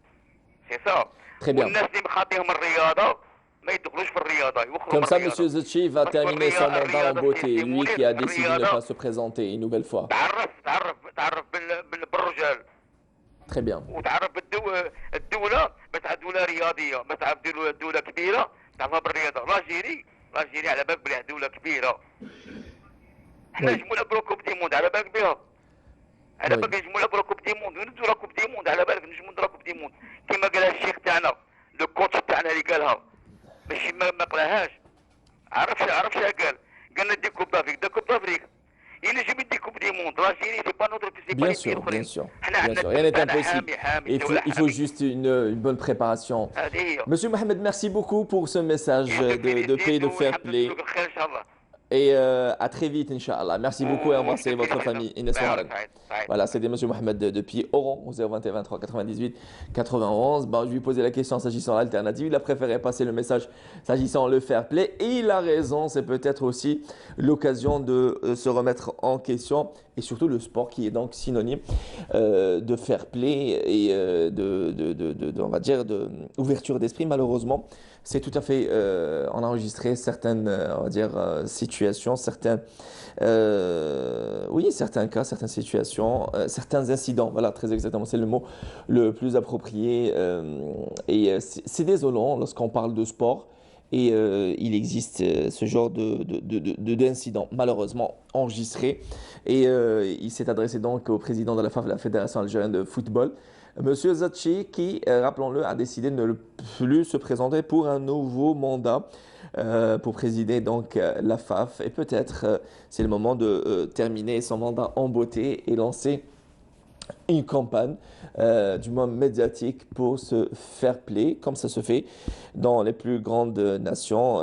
سي سا. والناس اللي مخاطيهم الرياضه ما يدخلوش في الرياضه يوخروا. Comme ça, Monsieur Zetchi va terminer son mandat en beauté, lui qui a décidé de ne pas se présenter une nouvelle fois. تعرف بالرجال. Très bien. وتعرف الدوله باش تعرف دوله رياضيه، باش تعرف دوله كبيره تعرفها بالرياضه. لاجيري على بالك بلي دوله كبيره. حنا نجموا نلعبوا كوب دي موند على بالك بها. على بالك نجموا نلعبوا كوب دي موند ونديروا كوب دي موند على بالك نجموا نديروا كوب دي موند كيما قالها الشيخ تاعنا لو كوتش تاعنا اللي قالها ماشي ما قلاهاش. عرفش قال ندي كوب دافريك ينجم يدي كوب دي موند. لاجيري سي با نوتر سي با. Bien sûr. Rien n'est impossible. Il faut juste une bonne préparation. Monsieur Mohamed, merci beaucoup pour ce message de paix, de fair play. Et à très vite, Inch'Allah. Merci beaucoup et embrassez votre famille. Voilà, c'était M. Mohamed depuis Oran, au 021 23 98 91. Bon, je lui ai posé la question s'agissant de l'alternative. Il a préféré passer le message s'agissant le fair play. Et il a raison, c'est peut-être aussi l'occasion de se remettre en question. Et surtout le sport qui est donc synonyme de fair play et on va dire, d'ouverture d'esprit, malheureusement. C'est tout à fait, on a enregistré certaines, on va dire, situations, certains cas, certaines situations, certains incidents, voilà, très exactement, c'est le mot le plus approprié. C'est désolant lorsqu'on parle de sport et il existe ce genre d'incidents, malheureusement enregistrés. Et il s'est adressé donc au président de la FAF, la Fédération algérienne de football, Monsieur Zachi, qui, rappelons-le, a décidé de ne plus se présenter pour un nouveau mandat pour présider donc la FAF. Et peut-être c'est le moment de terminer son mandat en beauté et lancer une campagne du moins médiatique pour se fair play, comme ça se fait dans les plus grandes nations,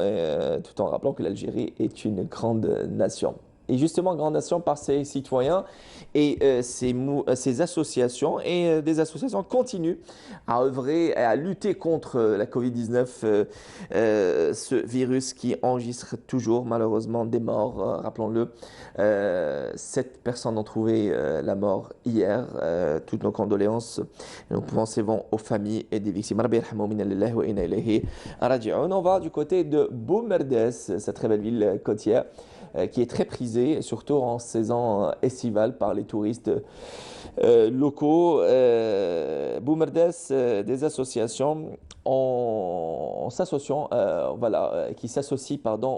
tout en rappelant que l'Algérie est une grande nation. Et justement, grande nation par ses citoyens et ses associations. Et des associations continuent à œuvrer et à lutter contre la Covid-19, ce virus qui enregistre toujours malheureusement des morts. Rappelons-le, 7 personnes ont trouvé la mort hier. Toutes nos condoléances, nos pensées vont aux familles et des victimes. On va du côté de Boumerdès, cette très belle ville côtière, qui est très prisée, surtout en saison estivale par les touristes locaux. Boumerdès, des associations qui s'associent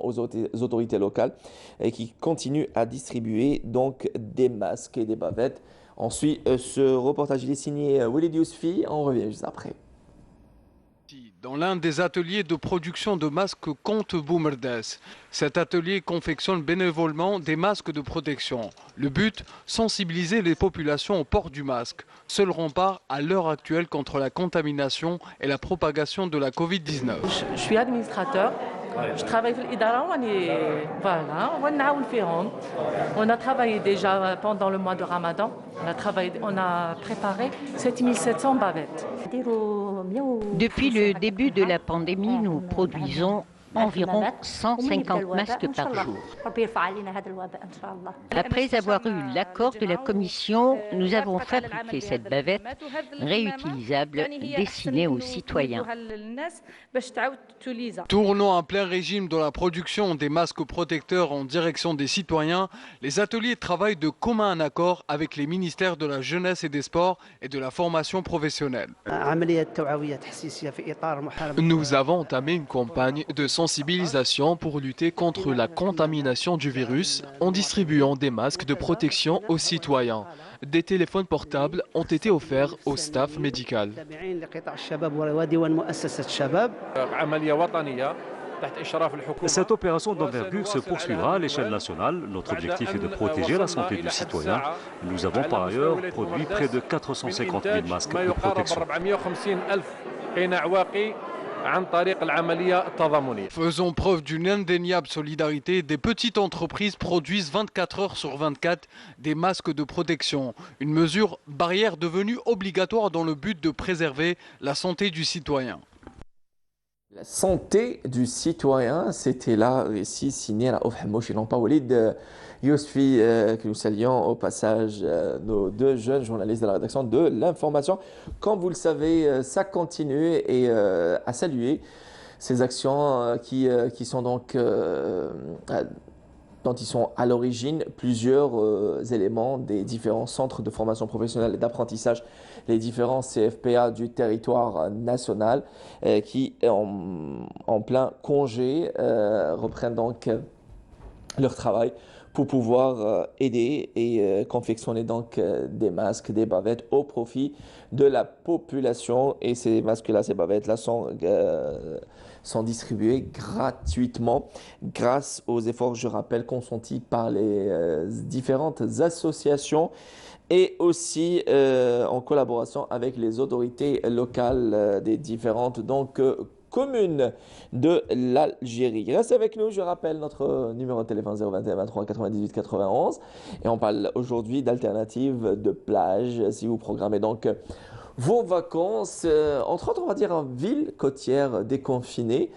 aux autorités locales et qui continuent à distribuer donc des masques et des bavettes. On suit ce reportage, il est signé Walid Yousfi, on revient juste après. Dans l'un des ateliers de production de masques Comte Boumerdès. Cet atelier confectionne bénévolement des masques de protection. Le but, sensibiliser les populations au port du masque, seul rempart à l'heure actuelle contre la contamination et la propagation de la Covid-19. Je suis administrateur. Je travaille dans l'Idara, on a travaillé déjà pendant le mois de Ramadan. On a préparé 7700 bavettes. Depuis le début de la pandémie, nous produisons environ 150 masques par jour. Après avoir eu l'accord de la Commission, nous avons fabriqué cette bavette réutilisable destinée aux citoyens. Tournant à plein régime dans la production des masques protecteurs en direction des citoyens, les ateliers travaillent de commun accord avec les ministères de la Jeunesse et des Sports et de la formation professionnelle. Nous avons entamé une campagne de sensibilisation pour lutter contre la contamination du virus en distribuant des masques de protection aux citoyens. Des téléphones portables ont été offerts au staff médical. Cette opération d'envergure se poursuivra à l'échelle nationale. Notre objectif est de protéger la santé du citoyen. Nous avons par ailleurs produit près de 450 000 masques de protection. Faisons preuve d'une indéniable solidarité. Des petites entreprises produisent 24 heures sur 24 des masques de protection. Une mesure barrière devenue obligatoire dans le but de préserver la santé du citoyen. La santé du citoyen, c'était là, ici, signé à la Ofhamouch et non pas Walid Yousfi, que nous saluons au passage nos deux jeunes journalistes de la rédaction de l'information. Comme vous le savez, ça continue et à saluer ces actions qui sont donc dont ils sont à l'origine plusieurs éléments des différents centres de formation professionnelle et d'apprentissage, les différents CFPA du territoire national qui, en plein congé, reprennent donc leur travail pour pouvoir aider et confectionner donc des masques, des bavettes au profit de la population. Et ces masques-là, ces bavettes-là sont distribués gratuitement grâce aux efforts, je rappelle, consentis par les différentes associations et aussi en collaboration avec les autorités locales des différentes commune de l'Algérie. Reste avec nous, je rappelle notre numéro de téléphone 021 23 98 91 et on parle aujourd'hui d'alternatives de plage. Si vous programmez donc vos vacances, entre autres, on va dire en ville côtière déconfinée,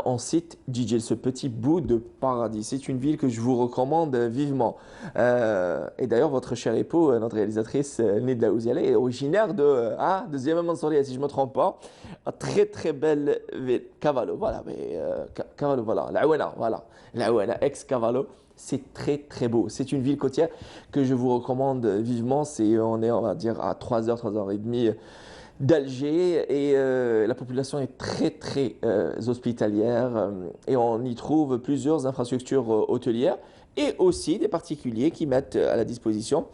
on cite Djidjel, ce petit bout de paradis. C'est une ville que je vous recommande vivement. Et d'ailleurs, votre cher époux, notre réalisatrice Nidla Ouziale, est originaire de Ziama Mansouriya, si je ne me trompe pas. Très très belle ville. Cavallo, voilà. Cavallo, voilà. L'Aouana, voilà. L'Aouana, ex-Cavallo. C'est très très beau. C'est une ville côtière que je vous recommande vivement. On est, on va dire, à 3h, 3h30 d'Alger et la population est très très hospitalière et on y trouve plusieurs infrastructures hôtelières et aussi des particuliers qui mettent à la disposition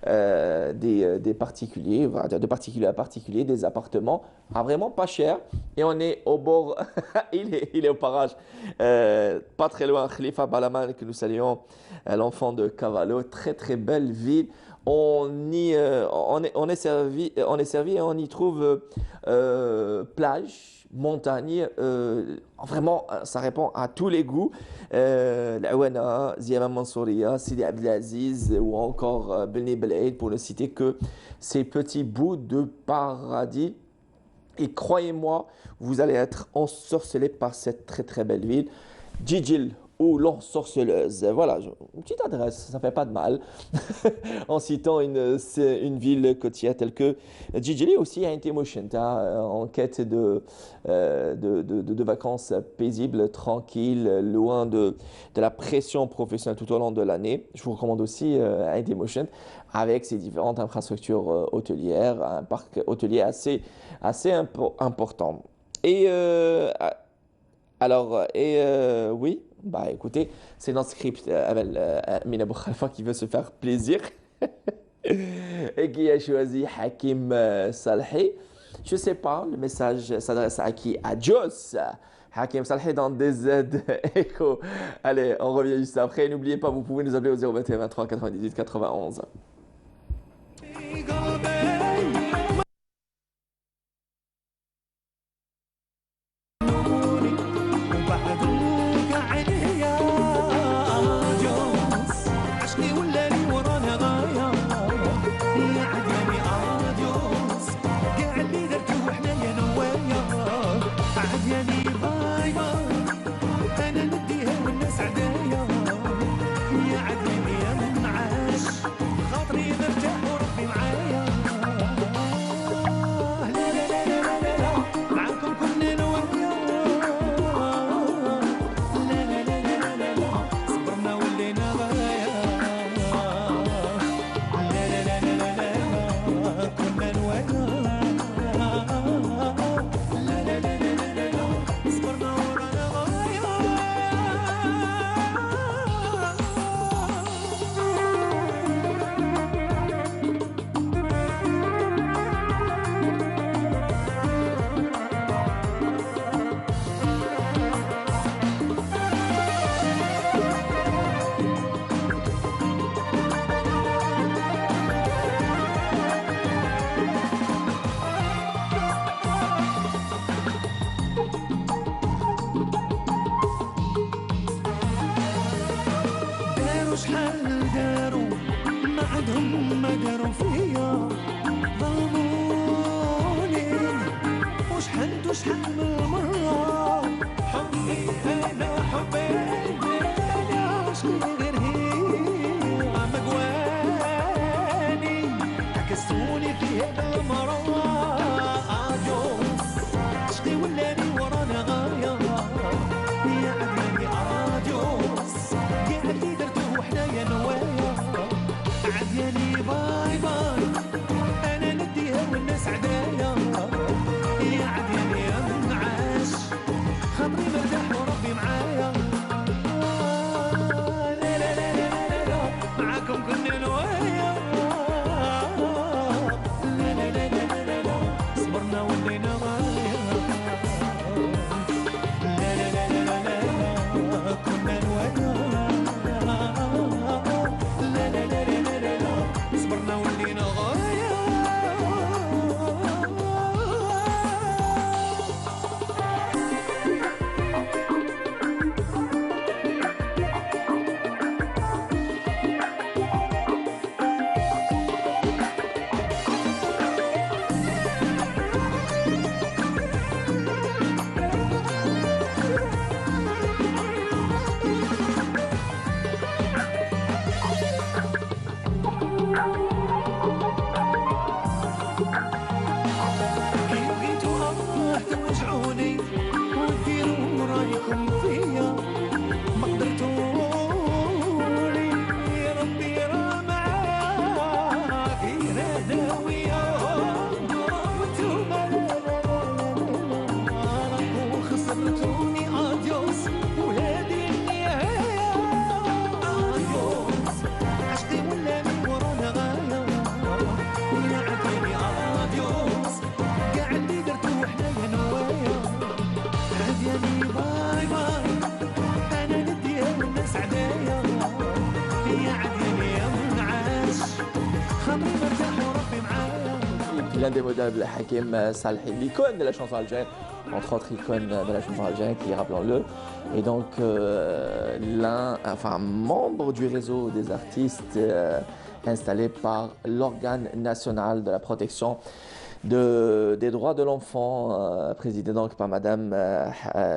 des particuliers, de particulier à particulier, des appartements à vraiment pas cher. Et on est au bord, il est au parage, pas très loin, Khalifa Balaman, que nous saluons, l'enfant de Cavallo, très très belle ville. On est servi et on y trouve plage, montagne, vraiment ça répond à tous les goûts. L'Aouana, Ziama Mansouriya, Sidi Abdelaziz ou encore Beni Belaid pour ne citer que ces petits bouts de paradis. Et croyez-moi, vous allez être ensorcelé par cette très très belle ville. Djidjel ou l'ensorceleuse. Voilà, une petite adresse, ça ne fait pas de mal. En citant une ville côtière telle que Djidjel aussi à Intimouchent, en quête de vacances paisibles, tranquilles, loin de la pression professionnelle tout au long de l'année. Je vous recommande aussi à Intimouchent avec ses différentes infrastructures hôtelières, un parc hôtelier assez important. Et oui, bah écoutez, c'est notre script avec Mina Boukhalifa qui veut se faire plaisir et qui a choisi Hakim Salhi. Je ne sais pas, le message s'adresse à qui? À Joss. Hakim Salhi dans DZ Echo. Allez, on revient juste après. N'oubliez pas, vous pouvez nous appeler au 021 23 98 91. l'indémodable Hakim Salhi, l'icône de la chanson algérienne, entre autres icônes de la chanson algérienne, qui, rappelons-le, est donc membre du réseau des artistes installé par l'organe national de la protection des droits de l'enfant, présidé donc par Madame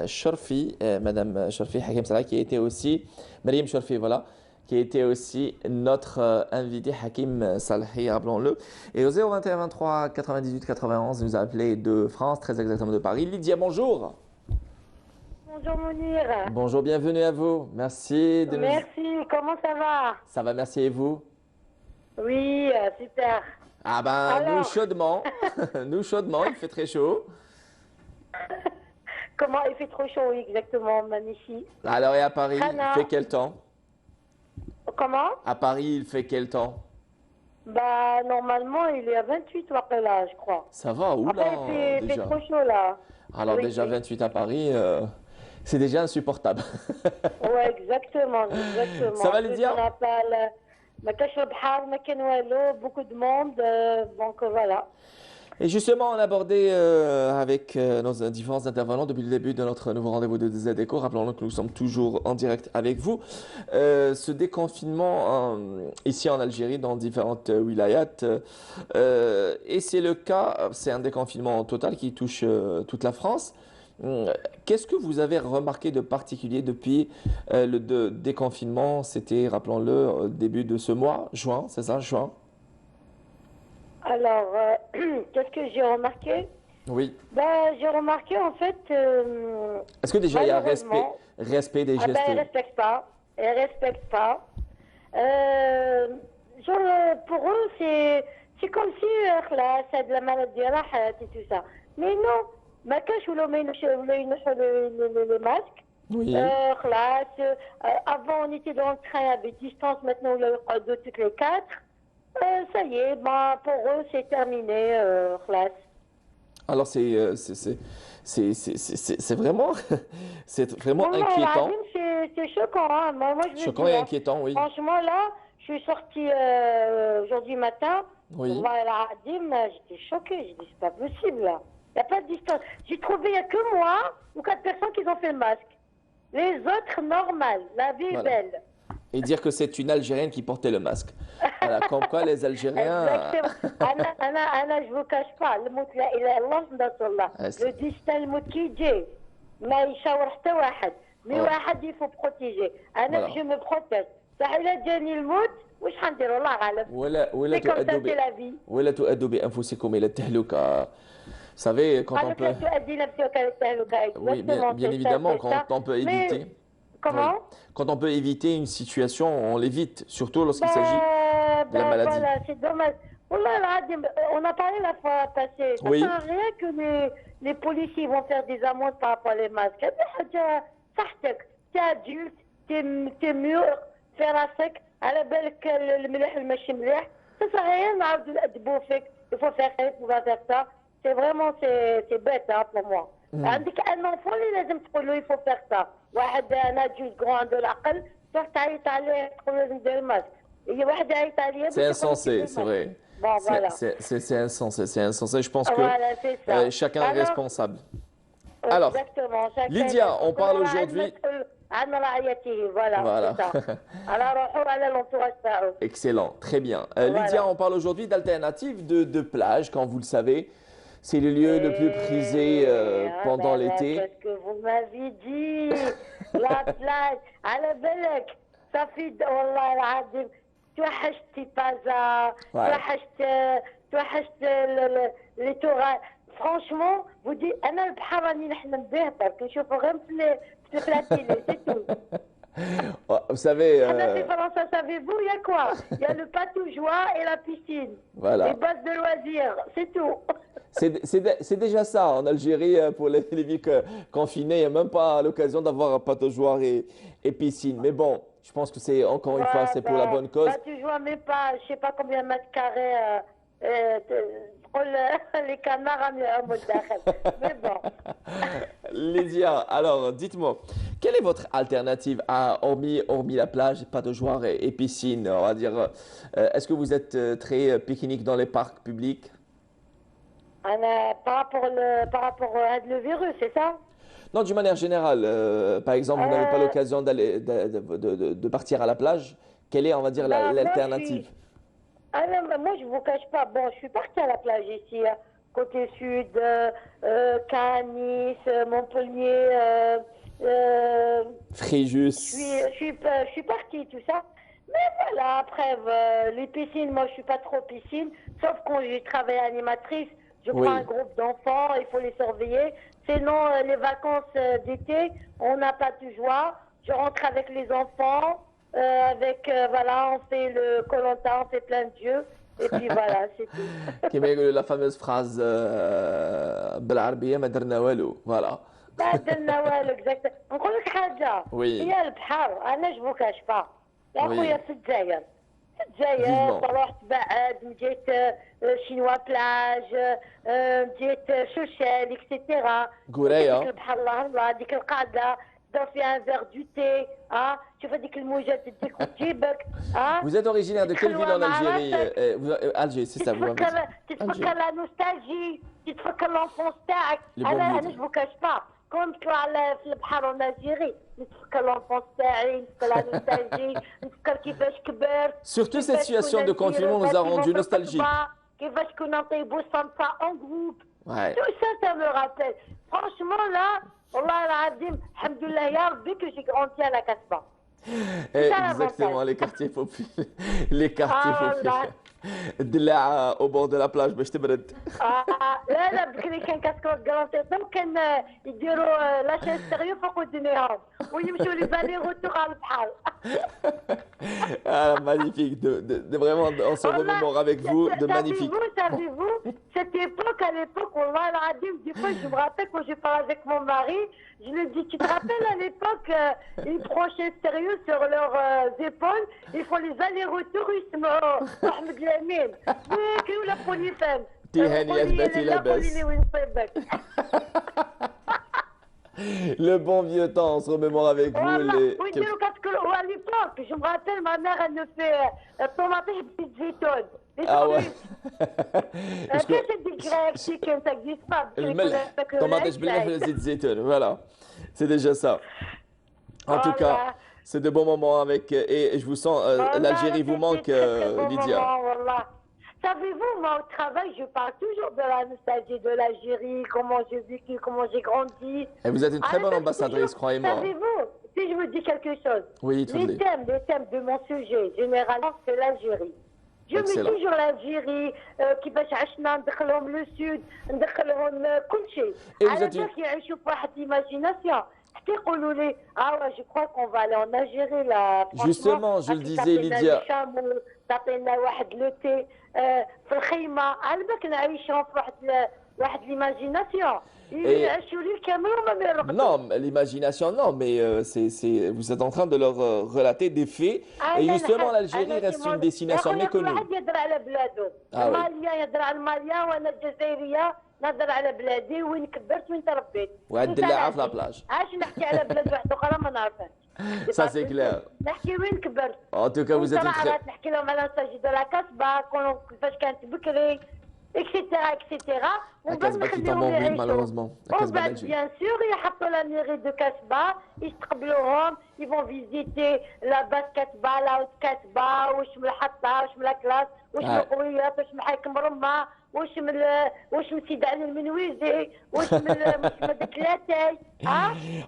Chorfi, Madame Chorfi Hakim Salhi, qui était aussi, Mariam Chorfi, voilà, qui était aussi notre invité Hakim Salhi, rappelons-le. Et au 021 23 98 91, nous a appelé de France, très exactement de Paris. Lydia, bonjour. Bonjour Mounir. Bonjour, bienvenue à vous. Merci de nous... Merci, comment ça va? Ça va, merci, et vous? Oui, super. Ah ben, alors... nous chaudement, nous chaudement, il fait très chaud. Comment il fait trop chaud, exactement, ici. Alors, et à Paris, Rana. il fait quel temps? Comment? À Paris, il fait quel temps? Bah, normalement, il est à 28 là, je crois. Ça va, oula, après, il fait déjà. trop chaud, là. Alors, oui, déjà, 28 à Paris, c'est déjà insupportable. Ouais, exactement, exactement. Ça va, Lydia? On appelle... beaucoup de monde, donc voilà. Et justement, on a abordé avec nos différents intervenants depuis le début de notre nouveau rendez-vous de ZECO, rappelons-le que nous sommes toujours en direct avec vous, ce déconfinement ici en Algérie dans différentes wilayats, et c'est le cas, c'est un déconfinement total qui touche toute la France. Qu'est-ce que vous avez remarqué de particulier depuis le déconfinement? C'était, rappelons-le, au début de ce mois, juin, c'est ça, juin? Alors, qu'est-ce que j'ai remarqué? Oui. Ben, j'ai remarqué en fait... Est-ce que déjà il y a respect des gestes? Ils ne respectent pas. Ils ne respectent pas. Pour eux, c'est comme si c'est de la maladie, et tout ça. Mais non. ما كاش ولا ينحوا les masques. Oui. Avant on était dans le train avec distance, maintenant on a deux toutes les quatre. Ça y est, pour eux c'est terminé. Alors c'est vraiment c'est vraiment inquiétant. C'est choquant, hein. Moi, je choquant et inquiétant, oui. Franchement là, je suis sortie aujourd'hui matin. Oui. J'étais choquée, j'ai dit c'est pas possible là. Il n'y a pas de distance. J'ai trouvé, il n'y a que moi ou 4 personnes qui ont fait le masque. Les autres, normal. La vie est belle. Et dire que c'est une Algérienne qui portait le masque. Voilà, comme quoi les Algériens... Exactement. je ne vous cache pas. Le mot la ilaha illallah, le destin, le mot qui dit. ما يشاور حتى واحد. Mais واحد, il faut protéger. Je me protège. إلا جاني الموت واش حندير والله غالب. ولا تؤدوا بأنفسكم إلى التهلكة. Vous savez, quand on peut... Oui, bien évidemment, quand on peut éviter... Mais... Comment? Oui. Quand on peut éviter une situation, on l'évite, surtout lorsqu'il s'agit de la maladie. Voilà, c'est dommage. On a parlé la fois passée. Ça ne sert à rien que les policiers vont faire des amendes par rapport aux masques. T'es adulte, t'es mûr, faire un sec, à la belle que le مليح والماشي مليح. Ça ne sert à rien de نعاودوا فيك. Il faut faire ça, il faut faire ça. C'est vraiment, c'est bête hein, pour moi. عندك un enfant اللي لازم تقول له il faut faire ça. واحد انا جوج grand عنده العقل تروح تعيط عليه تقول لازم دير الماسك. هي واحد يعيط عليه. C'est insensé, c'est vrai. Bon, voilà. C'est insensé, c'est insensé. Je pense que chacun est responsable. Alors, Lydia, on parle aujourd'hui... Voilà. Excellent, très bien. Lydia, on parle aujourd'hui d'alternatives de plage, quand vous le savez. C'est le lieu le plus prisé pendant l'été. Qu'est-ce que vous m'avez dit? La plage, à la Belek, ça fait, والله العظيم, توحشت Tipaza, توحشت les tourelles. Franchement, vous dites, أنا البحر راني نحلم به برك نشوفه غير في التيلي, c'est tout. Vous savez... savez-vous, il y a quoi? Il y a le patoujoie et la piscine. Voilà. Les bases de loisirs, c'est tout. C'est déjà ça. En Algérie, pour les vies confinées, il n'y a même pas l'occasion d'avoir un pataugeoire et piscine. Mais bon, je pense que c'est, encore une fois, c'est pour la bonne cause. Patoujoire, mais pas, je ne sais pas combien de mètres carrés, les canards en mode mais bon. Lydia, alors, dites-moi, quelle est votre alternative hormis la plage, pataugeoire et piscine? On va dire, est-ce que vous êtes très pique-nique dans les parcs publics? par rapport à le virus, c'est ça? Non, d'une manière générale, par exemple, vous n'avez pas l'occasion de partir à la plage. Quelle est, on va dire, l'alternative? Moi, je ne vous cache pas. Bon, je suis partie à la plage ici, côté sud, Cannes, Nice, Montpellier, Fréjus. Je suis partie, tout ça. Mais voilà, après, les piscines, moi, je ne suis pas trop piscine. Sauf quand je travaille animatrice, je prends un groupe d'enfants, il faut les surveiller. Sinon, les vacances d'été, on n'a pas de joie. Je rentre avec les enfants, voilà, on fait le Koh-Lanta, on fait plein de jeux. Et puis voilà, c'est tout. Comme la fameuse phrase بالعربية ما درنا والو, voilà. ما درنا والو, exactement. نقول لك حاجة. Oui. هي البحر, أنا جو كاش با. يا خويا في الجزائر. في الجزائر رحت بعد, جيت شينوا بلاج, جيت شوشال, اكسيتيرا. قرية. ديك البحر الله ديك القعدة. دار فيها un verre du thé, تشوف هذيك الموجة تديك وتجيبك. Vous êtes originaire de quelle ville en Algérie? Alger, c'est ça, vous تتفكر لا نوستالجي, تتفكر لونفونس تاعك. أنا جو كاش با. كون نطلع في البحر والنيجيري نتفكر لونفونس تاعي, نتفكر لا نوستالجي, نتفكر كيفاش كبرت. Surtout cette situation de confinement nous a rendu nostalgiques. كيفاش كنا نطيبوا الصنفة en groupe. Ouais. Tout ça, ça me rappelle. Franchement, là, والله العظيم الحمد لله يا ربي que j'ai grandi à la Casbah. Exactement, les quartiers populaires. Les quartiers populaires. الدلاعة au bord de la plage باش تبرد. لا بكري كان كاسكور كرونتيتهم كان يديروا لاشين ستيريو فوق ودنيهم ويمشوا لي بالي روتور على البحر. Magnifique, vraiment, on se remémore avec vous, de magnifique. Savez-vous, cette époque, à l'époque, والله العظيم, des fois je me rappelle quand je parle avec mon mari, je lui dis, tu te rappelles à l'époque, ils branchaient sérieux sur leurs épaules, ils font les allers-retours, ils se mettent أحمد اليمين, ذيك ولا بوليفان. تهاني أثبتي لاباس. Le bon vieux temps, on se remémore avec vous. Oui, à l'époque, je me rappelle, ma mère, elle me fait tomate et petites zétones. Ah ouais. Qu'est-ce que c'est des grecs, chicken, ça n'existe pas. Tomate بالملح وزيت زيتون, voilà. C'est déjà ça. En tout cas, c'est de bons moments avec, et je vous sens, l'Algérie vous manque, Lydia. Savez-vous, moi au travail, je parle toujours de la nostalgie de l'Algérie, comment j'ai vécu, comment j'ai grandi. Et vous êtes une très bonne ambassadrice, croyez-moi. Savez-vous, si je vous dis quelque chose, oui, les thèmes de mon sujet, généralement, c'est l'Algérie. Je mets toujours l'Algérie, كيفاش عشنا, ندخلهم le sud, ندخلهم كل شيء. على بالك يعيشوا في واحد l'imagination. يقولوا لي je crois qu'on va aller en Algérie là. Justement, je le disais, Lydia. تعطينا واحد لو تي في الخيمه, على بالك نعيشهم في واحد l'imagination. يعيشوا لي كامل وما يرقدوا. Non, l'imagination, non, mais vous êtes en train de leur relater des faits. Et justement, l'Algérie reste une destination méconnue. كل واحد يهضر على بلاده. الماليه يهضر على الماليه, وانا الجزائريه نهضر على بلادي, وين كبرت وين تربيت. وهاد الدلاعه في لابلاج. عاش نحكي على بلاد واحده اخرى ما نعرفهاش. Ça c'est clair. نحكي وين كبرت. En tout cas, vous êtes une très... نحكي لهم على نوستالجي دو لا كاسبا, كيفاش كانت بكري, اكسيتيرا اكسيتيرا. La Casbah qui tombe en ruine, malheureusement. La Casbah d'Alger. Bien sûr, يحطوا la mairie de Casbah, يستقبلوهم, ils vont visiter la basse Casbah, la haute Casbah, واش من الحطة, واش من الكلاس, واش من القويات, واش من حاكم رمة, واش من سيدي علي المنويزي, واش من ديك لاتاي.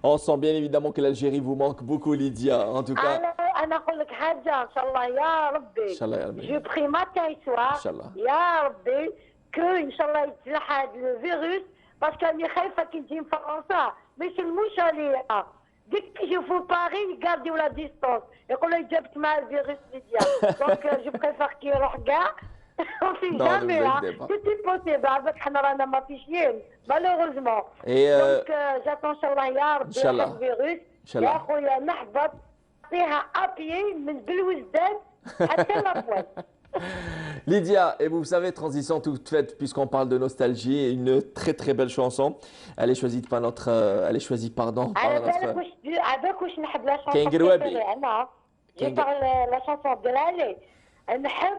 On sent bien évidemment que l'Algérie vous manque beaucoup, Lydia. En tout cas. أنا أقول لك حاجة, إن شاء الله يا ربي. إن شاء الله يا ربي. Je prie matin et soir. إن شاء الله. يا ربي. إن شاء الله يتلحى هذا الفيروس, باسكو راني خايفة كي نجي من فرنسا ماشي الموش عليها. ديك كي يجيو باري يقارديو لا ديستونس, يقولوا جابت مع الفيروس ليديا. دونك جو بريفير كي يروح كاع. في جامعة tout est possible. عباك حنا رانا ما فيشين malheureusement. دونك جاتون إن شاء الله يا ربي الفيروس. يا خويا نحبط فيها ابيي من بالوزدان حتى لابوال. Lydia, et vous savez, transition toute faite, puisqu'on parle de nostalgie, une très très belle chanson. Elle est choisie par notre, pardon, par notre. كاين قروابي. Je parle la chanson de l'année. نحب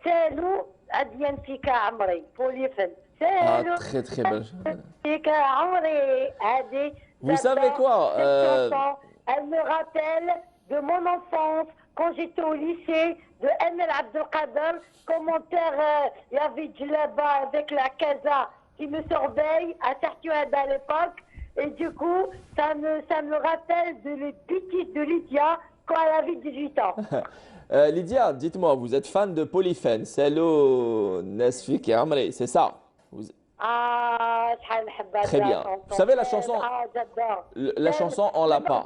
سالو أدين فيك عمري بوليفن. Très très belle. فيك عمري هذه. Vous savez quoi Elle me rappelle de mon enfance quand j'étais au lycée de Emel Abdelkader. Commentaire, il y avait Djelaba avec la Casa qui me surveille à Sertuad à l'époque. Et du coup, ça me rappelle de les bêtises de Lydia quand elle avait 18 ans. Lydia, dites-moi, vous êtes fan de Polyphène, Hello Nesfik et Amri, c'est ça? Ah, très bien. Vous savez la chanson, la chanson on l'a pas.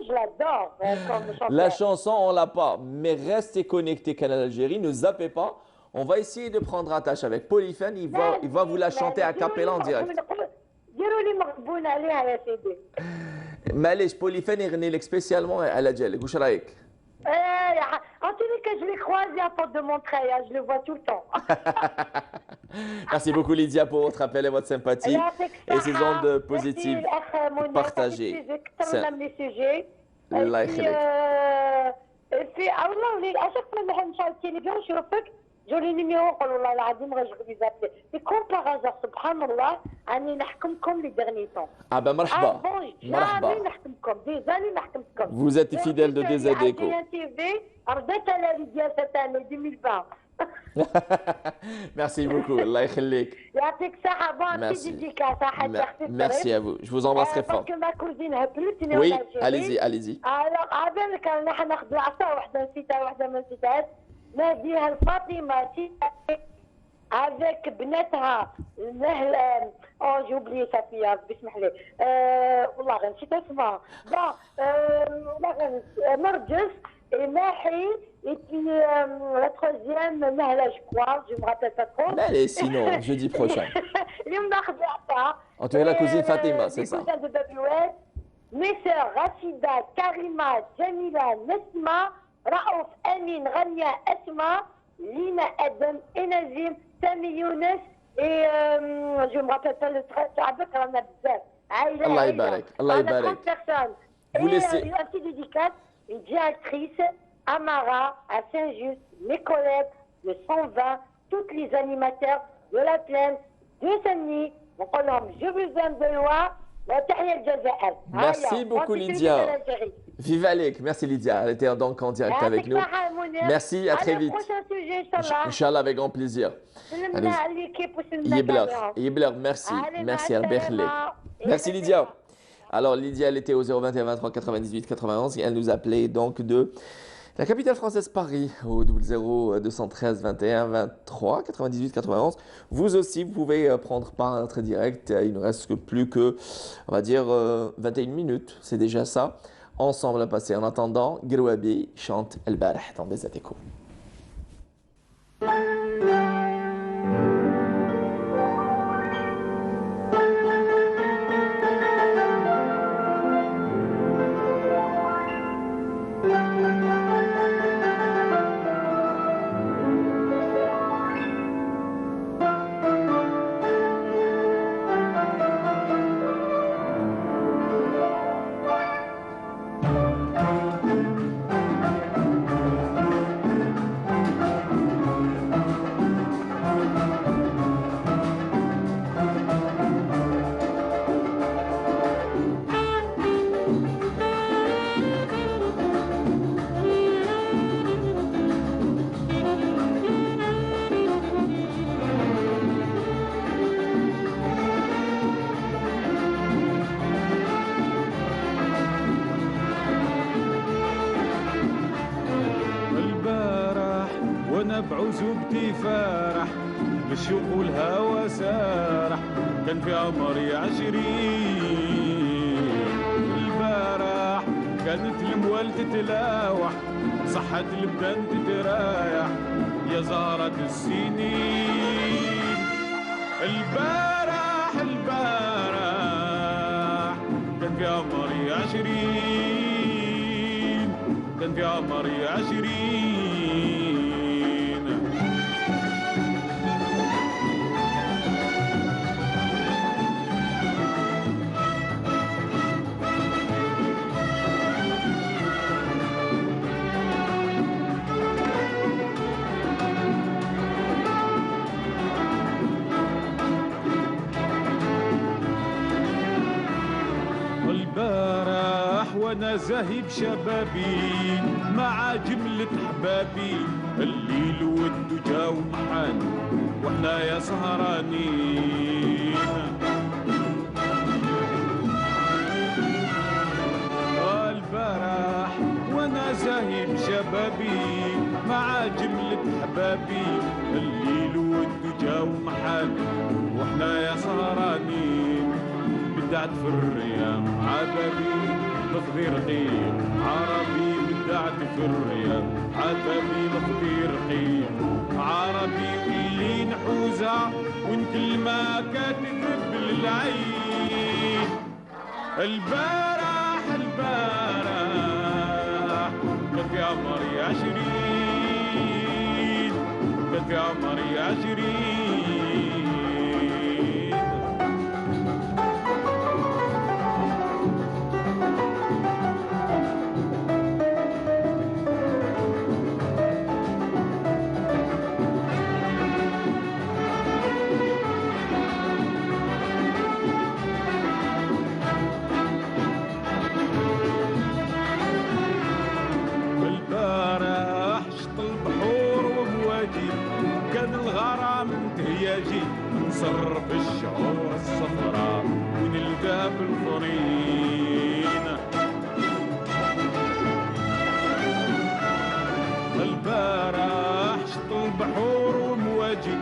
Je l'adore. La chanson on l'a pas, mais restez connectés Canal Algérie, ne zappez pas. On va essayer de prendre attache avec Polyphène, il va vous la chanter à cappella en direct. معليش بوليفين يغني لك سبيسيالمون على جالك واش رايك؟ En tous les cas, je l'ai croisé à Porte de Montreuil, je le vois tout le temps. Merci beaucoup Lydia pour votre appel et votre sympathie et ces ondes positives partagées. les sujets. الله يخليك. في والله à chaque fois نحن نشاهد التلفزيون نشوفك جو لي نيميرو نقول والله العظيم غير جو لي زابلي. Et comme par hasard سبحان الله راني نحكمكم لي ديرني طون. Ah ben مرحبا. مرحبا. نحكمكم ديزاني نحكمكم. Vous êtes fidèle de DZECO. رديت على ليديا cette année 2020. Merci beaucoup, Allah يخليك. يعطيك الصحة بونتي ديديكاس حاجة خفيفة. Merci à vous, je vous embrasse très fort. Parce que ma cousine هبلتني. Oui, allez-y. Alors عابالك رانا ناخذ عصا واحدة نسيتها واحدة ما نسيتهاش. نهديها لفاطمة avec بناتها نهل جو بلي صافية بسمح لي والله غير نسيت اسمها والله نرجس et Mahi et puis la troisième Nahla je crois, je me rappelle pas trop. Allez, sinon jeudi prochain. Tu es la cousine Fatima, c'est ça. De Babouet, mes sœurs Rachida, Karima, Jamila, Nesma, Raouf, Amin, Rania, Esma, Lina, Adam, Enazim, Sami Younes et je me rappelle pas le trait, Allah يبارك, Allah يبارك. 30 personnes. Vous et laissez. une petite dédicace, une directrice, Amara, à Saint-Just, mes collègues, le 120, tous les animateurs de la plaine, de Saint-Denis, mon colombe, je vous aime de loin. Merci beaucoup Lydia. Vive Alek, merci Lydia. Elle était donc en direct avec nous. Merci, à très vite. Inch'Allah, avec grand plaisir. Yibler, merci. Merci Herberle. Merci Lydia. Alors Lydia, elle était au 021 23 98 91 et elle nous appelait donc de la capitale française Paris au 00 213 21 23 98 91. Vous aussi, vous pouvez prendre part à notre direct. Il ne reste plus que, on va dire, 21 minutes. C'est déjà ça. Ensemble à passer. En attendant, Girouabi chante El Barah dans DZECO. بعزوبتي فرح بالشوق والهوى سارح كان في عمري 20 البارح كانت الموال تتلاوح صحت البدن تترايح يا زهرة السنين البارح كان في عمري 20 كان في عمري 20 وانا زاهي بشبابي مع جملة حبابي الليل والدجى ومحان واحنا يا سهرانين. البارح وانا زاهي بشبابي مع جملة حبابي الليل والدجى ومحان واحنا يا سهرانين. بدعت في الرياح عبابي لفظي رقيق عربي بدعت في الرياح عبابي لفظي رقيق عربي واللي نحوزها ونكلمة كاتب بالعين. البارح كان في عمري 20 كان في عمري 20. كان الغرام انتهياجي نصرف الشعور الصفراء ونلقى بالفرين. البارح شط البحور ومواجي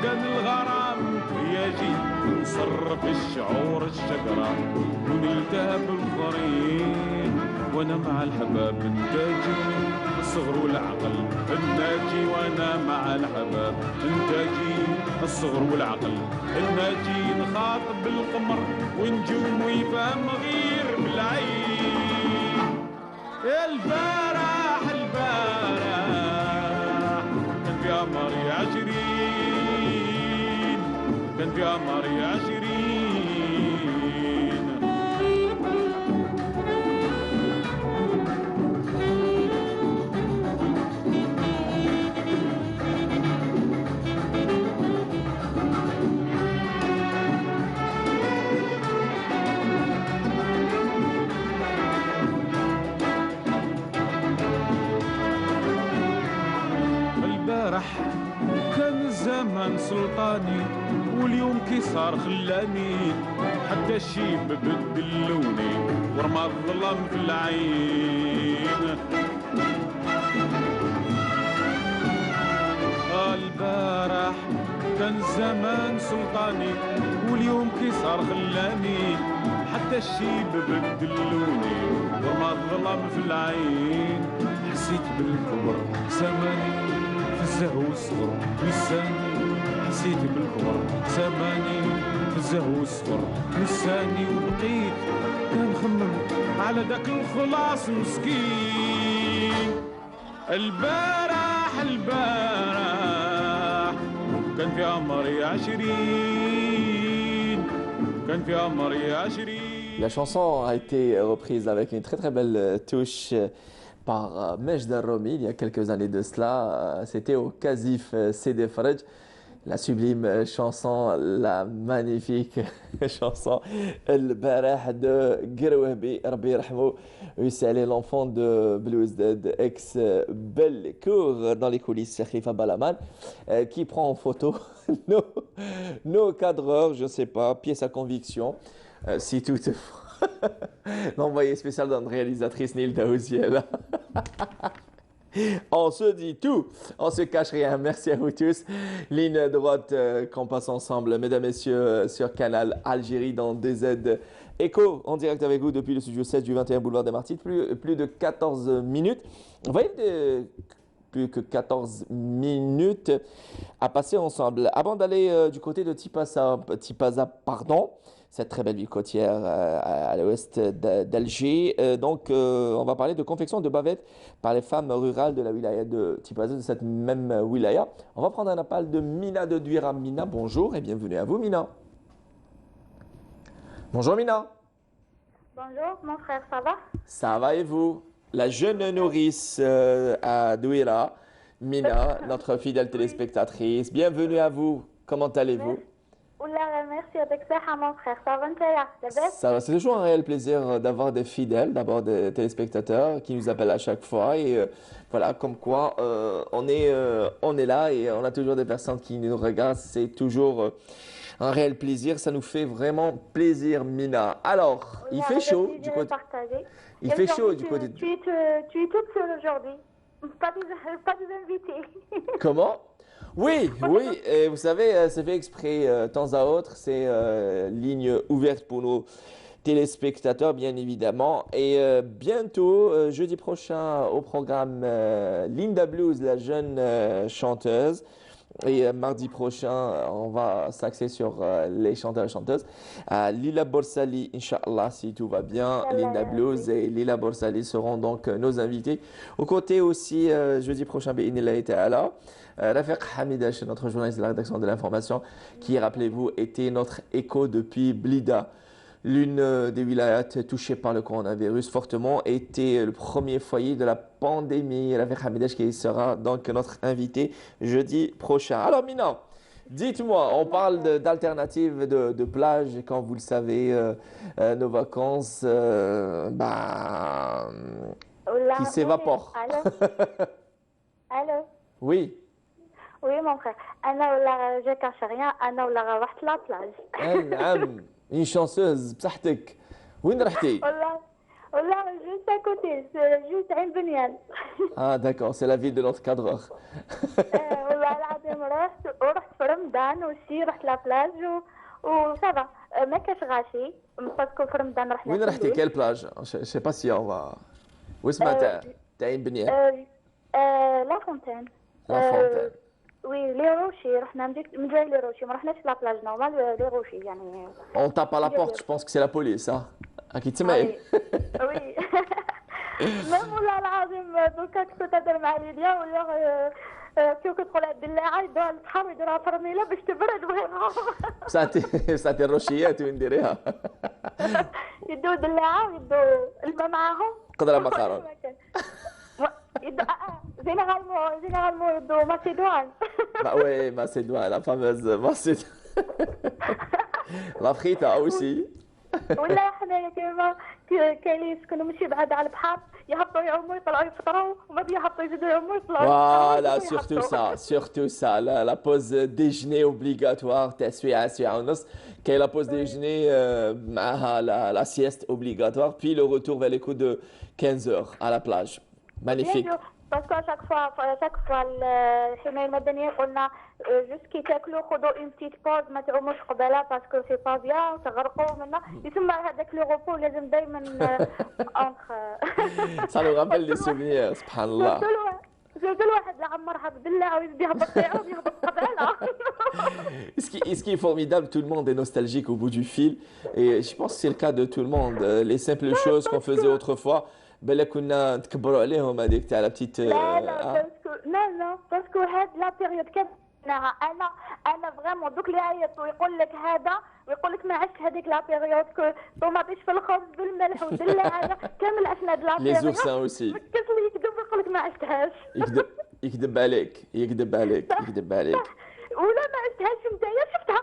كان الغرام انتهياجي نصرف الشعور الشقراء ونلقى بالفرين. وانا مع الحباب انتاجي الصغر والعقل الناجي وانا مع الحباب انتاجي الصغر والعقل الناجي نخاطب بالقمر ونجوم ويفهم غير بالعين. البارح كان في عمري 20 كان في عمري 20. كان الزمان سلطاني واليوم كي صار خلاني حتى الشيب بدل لوني ورمى الظلام في العين. البارح كان الزمان سلطاني واليوم كي صار خلاني حتى الشيب بدل لوني ورمى الظلام في العين. حسيت بالكبر زماني في الزهو الصغر لساني حسيت بالكبر زماني في الزهو الصغر لساني وبقيت كنخمم على داك الخلاص مسكين. البارح كان في عمري 20 كان في عمري 20. La chanson a été reprise avec une très très belle touche par Majd Al-Romi il y a quelques années de cela. C'était au Kazif Sidi Faraj. La sublime chanson, la magnifique chanson El Barah de Guerwahbi, Rabbi Rahmou, c'est l'enfant de Blouzdad, ex-Bellecour dans les coulisses, Khalifa Balaman, qui prend en photo nos cadreurs, je ne sais pas, pièce à conviction, si tout est l'envoyé spécial d'une réalisatrice Nil Daouziel. On se dit tout, on se cache rien. Merci à vous tous. Ligne droite qu'on passe ensemble, mesdames, messieurs, sur Canal Algérie dans DZ Echo, en direct avec vous depuis le studio 16 du 21 boulevard des Martyrs. Plus de 14 minutes. Vous voyez, plus que 14 minutes à passer ensemble. Avant d'aller du côté de Tipaza, cette très belle ville côtière à l'ouest d'Alger. On va parler de confection de bavettes par les femmes rurales de la wilaya de Tipaza, de cette même wilaya. On va prendre un appel de Mina de Douira. Mina, bonjour et bienvenue à vous, Mina. Bonjour, Mina. Bonjour, mon frère, ça va? Ça va et vous? La jeune nourrice à Douira, Mina, notre fidèle téléspectatrice. Bienvenue à vous. Comment allez-vous? merci avec ça, mon frère. Ça va, Ça va, c'est toujours un réel plaisir d'avoir des fidèles, d'avoir des téléspectateurs qui nous appellent à chaque fois. Et voilà, comme quoi on est là et on a toujours des personnes qui nous regardent. C'est toujours un réel plaisir. Ça nous fait vraiment plaisir, Mina. Alors, il fait chaud du côté. Il fait chaud du côté. Tu es toute seule aujourd'hui. Pas des invités. Comment? Oui, oui, et vous savez, c'est fait exprès de temps à autre, c'est ligne ouverte pour nos téléspectateurs, bien évidemment. Et bientôt, jeudi prochain, au programme Linda Blues, la jeune chanteuse. Et mardi prochain, on va s'axer sur les chanteurs et chanteuses. Lila Borsali, Inch'Allah, si tout va bien, Linda Blues et Lila Borsali seront donc nos invités. Aux côtés aussi, jeudi prochain, Bi'inillahi ta'ala, Rafiq Hamidash, notre journaliste de la rédaction de l'information, qui, rappelez-vous, était notre écho depuis Blida. L'une des wilayats touchées par le coronavirus fortement était le premier foyer de la pandémie. Rafiq Hamidash qui sera donc notre invité jeudi prochain. Alors Mina, dites-moi, on parle d'alternatives de plage et quand vous le savez, nos vacances qui s'évaporent. Allô? Oui. Oui, mon frère. Je ne cache rien. Je la plage. Une chanceuse, بصحتك. وين رحتي؟ والله juste à côté, juste à Benyan. Ah d'accord, c'est la ville de notre cadreur. والله العظيم رحت في رمضان aussi, رحت la plage وصافا ما كاش غاشي باسكو في رمضان رحنا. وين رحتي؟ quelle plage? Je sais pas si on va. واسمها تاع عين بنيان. لا فونتين. لا فونتين. Oui, les rochers, on a les rochers, on a la plage normale, les rochers. On tape à la porte, je pense que c'est la police, hein. À qui tu mets? Oui. Même والله العظيم دوكا كنت تهضر مع ليليا ولا كي كتقول هاد اللاعه يدوها للبحر ويديروها فرميله باش تبرد بغيرها. بصحتي الروشيات وين ديريها؟ يدو اللاعه ويدو الماء معاهم. قدرة مقارن. Généralement, de Macédoine. Bah oui, Macédoine, la fameuse Macédoine. La frita aussi. ولا حنايا كيما كاين اللي يسكنوا ماشي بعاد على البحر يهبطوا يعوموا يطلعوا يفطروا وما يهبطوا يزيدوا يعوموا يطلعوا. Voilà, surtout ça, la pause déjeuner obligatoire, تسويعة ونص. كاين la pause déjeuner معها la sieste obligatoire, puis le retour vers les coups de 15 heures à la plage. Magnifique. Parce qu'à chaque fois الحماية المدنية قلنا جوست كي تاكلوا خذوا اون بتيت بوز ما تعوموش قبالها باسكو سي با بيان تغرقوا منا يسمى هذاك لو روبو لازم دائما انتر. Ça nous rappelle des souvenirs, subhanallah. زاد الواحد لا عمر حب بالله ويزيد يهبط يعوم يهبط قبالها. Ce qui est formidable, tout le monde est nostalgique au bout du fil et je pense que c'est le cas de tout le monde. Les simples choses qu'on faisait autrefois. بلا كنا نتكبروا عليهم هذيك تاع لا بتيت. لا باسكو هاد لا بيريود انا فريمون دوك اللي يعيطوا يقول لك هذا ويقول لك ما عشت هذيك لا بيريود كو طوماطيش في الخبز بالملح ودله هذا كامل عشنا هاد لا بيريود. لي زورسان اوسي. كتلي يكذب يقول لك ما عشتهاش. يكذب عليك. ولا ما عشتهاش نتايا شفتها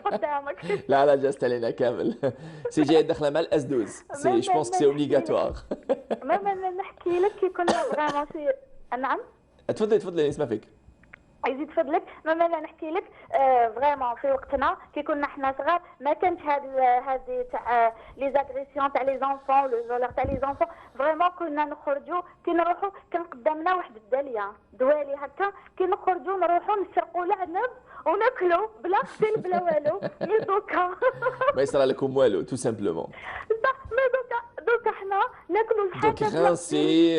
قدامك. لا جازت علينا كامل. سي جاي داخله مع الاسدوز. سي جو بونس سي اوبليغاتوار. ما نحكي لك كي كنا فريمون سي. نعم. تفضلي نسمع فيك. يزيد فضلك ما نحكي لك فريمون في وقتنا كي كنا حنا صغار ما كانش هذه تاع لي زاغريسيون تاع لي زونفون لو فولور تاع لي زونفون فريمون كنا نخرجوا كي نروحوا كان قدامنا واحد الداليه دوالي هكا كي نخرجوا نروحوا نسرقوا العنب وناكلوا بلا غسيل بلا والو. مي دوكا ما يصرى لكم والو تو سامبلومون. مي دوكا حنا ناكلوا الحاجه كرانسي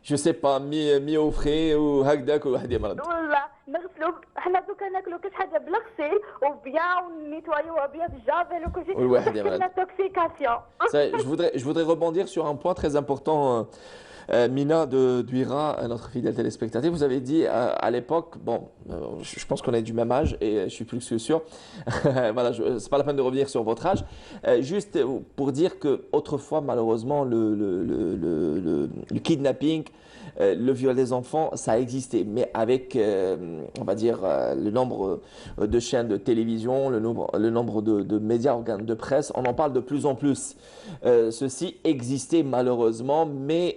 جو سي با مي او فري وهكذاك وواحد يمرض. والله نغسلوا حنا دوكا ناكلوا كاش حاجه بلا غسيل وبيان ونيتوايوها بيان بالجافيل وكلشي. والواحد يمرض. كنا توكسيكاسيون. Je voudrais rebondir sur un point très important Mina de Douira, notre fidèle téléspectateur, vous avez dit à l'époque, bon, je pense qu'on est du même âge et je suis plus que sûr. Voilà, c'est pas la peine de revenir sur votre âge. Juste pour dire que autrefois, malheureusement, le kidnapping, le viol des enfants, ça existait, mais avec, on va dire, le nombre de chaînes de télévision, le nombre de médias, organes de presse, on en parle de plus en plus. Ceci existait malheureusement, mais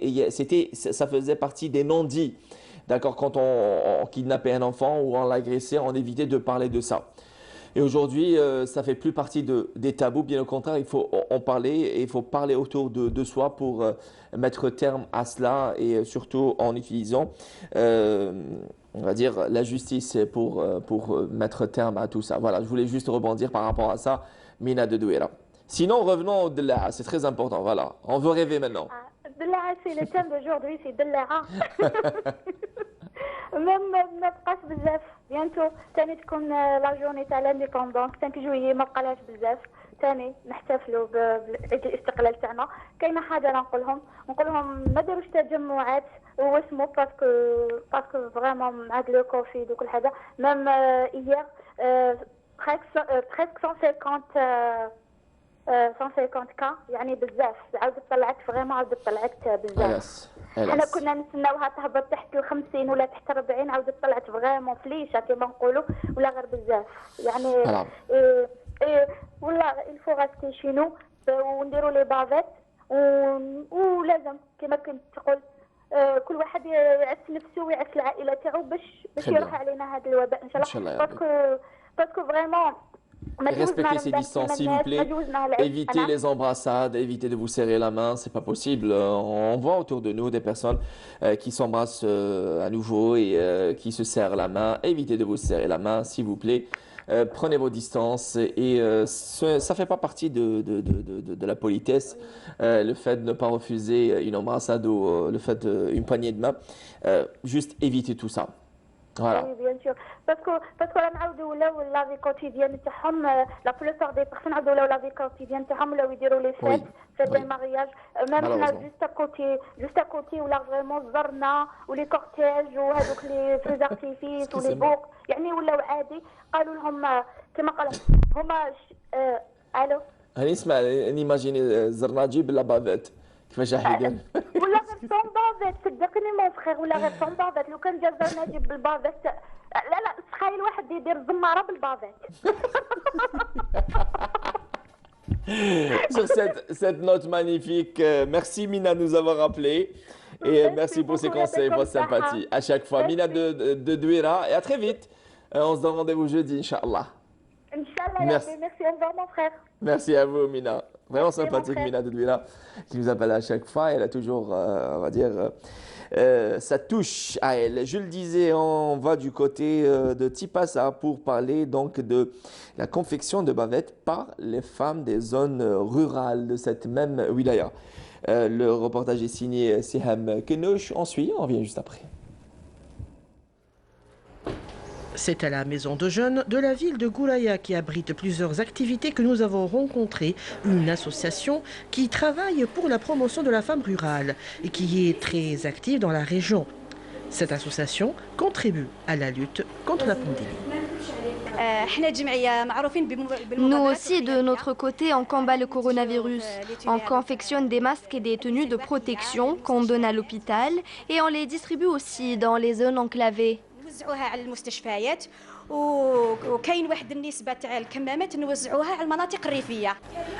ça faisait partie des non-dits. D'accord, quand on kidnappait un enfant ou on l'agressait, on évitait de parler de ça. Et aujourd'hui, ça fait plus partie des tabous. Bien au contraire, il faut en parler et il faut parler autour de soi pour mettre terme à cela et surtout en utilisant, on va dire, la justice pour mettre terme à tout ça. Voilà, je voulais juste rebondir par rapport à ça, Mina de Douira. Sinon, revenons au Della, c'est très important. Voilà, on veut rêver maintenant. Della, c'est le thème d'aujourd'hui, c'est Della. Même ما بقاش بزاف بيانتو ثاني تكون لا جورني تاع لانديبوندونس 5 جويي ما بقالهاش بزاف ثاني نحتفلوا بعيد الاستقلال تاعنا كاينه حاجه نقول لهم ما داروش تجمعات واسمو باسكو فريمون مع لو كوفيد وكل حاجه ميم ايير presque 150 كا يعني بزاف عاود طلعت فريمون عاود طلعت بزاف حنا كنا نستناوها تهبط تحت ال 50 ولا تحت 40 عاودت طلعت فريمون فليشه كما نقولوا ولا غير بزاف يعني ولا الفو غاستي شينو ونديروا لي بافيت ولازم كما كنت تقول كل واحد يعس نفسه ويعس العائله تاعو باش يروح علينا هذا الوباء ان شاء الله باسكو فريمون Respectez ces distances, s'il vous plaît. Évitez les embrassades, évitez de vous serrer la main, c'est pas possible. On voit autour de nous des personnes qui s'embrassent à nouveau et qui se serrent la main. Évitez de vous serrer la main, s'il vous plaît. Prenez vos distances et ça fait pas partie de la politesse. Le fait de ne pas refuser une embrassade ou le fait d'une poignée de main. Juste évitez tout ça. Voilà. Oui, bien sûr. Parce que la نعاودوا la vie quotidienne تاعهم la plupart des personnes عاودوا la vie quotidienne تاعهم ولاو يديروا les fêtes, fêtes des mariages, même حنا juste à côté ولا vraiment زرنا ولي كورتيج وهذوك لي فوز ارتيفيس ولي بوق يعني ولاو عادي قالوا لهم كما قالوا هما الو نسمع نيماجيني زرناجي بلا بافيت كيفاش راح يدير ولا غير سون بافيت صدقني مون فخير ولا غير سون بافيت لو كان جا زرناجي بالبافيت لا تخيل واحد يدير زماره بالبافيت Sur cette note magnifique, merci Mina de nous avoir appelés et merci pour ces conseils, votre sympathie à chaque fois. Mina de Douira et à très vite. On se donne rendez-vous jeudi, Inch'Allah. Merci. Merci, au revoir mon frère. Merci à vous Mina. Vraiment sympathique Mina de Douira qui nous appelle à chaque fois. Elle a toujours, on va dire, ça touche à elle. Je le disais, on va du côté de Tipasa pour parler donc de la confection de bavettes par les femmes des zones rurales de cette même wilaya. Le reportage est signé Siham Kenouch. On suit, on revient juste après. C'est à la maison de jeunes de la ville de Goulaya qui abrite plusieurs activités que nous avons rencontré. Une association qui travaille pour la promotion de la femme rurale et qui est très active dans la région. Cette association contribue à la lutte contre la pandémie. Nous aussi, de notre côté, on combat le coronavirus. On confectionne des masques et des tenues de protection qu'on donne à l'hôpital et on les distribue aussi dans les zones enclavées. نوزعوها على المستشفيات وكاين واحد النسبه تاع الكمامات نوزعوها على المناطق الريفيه.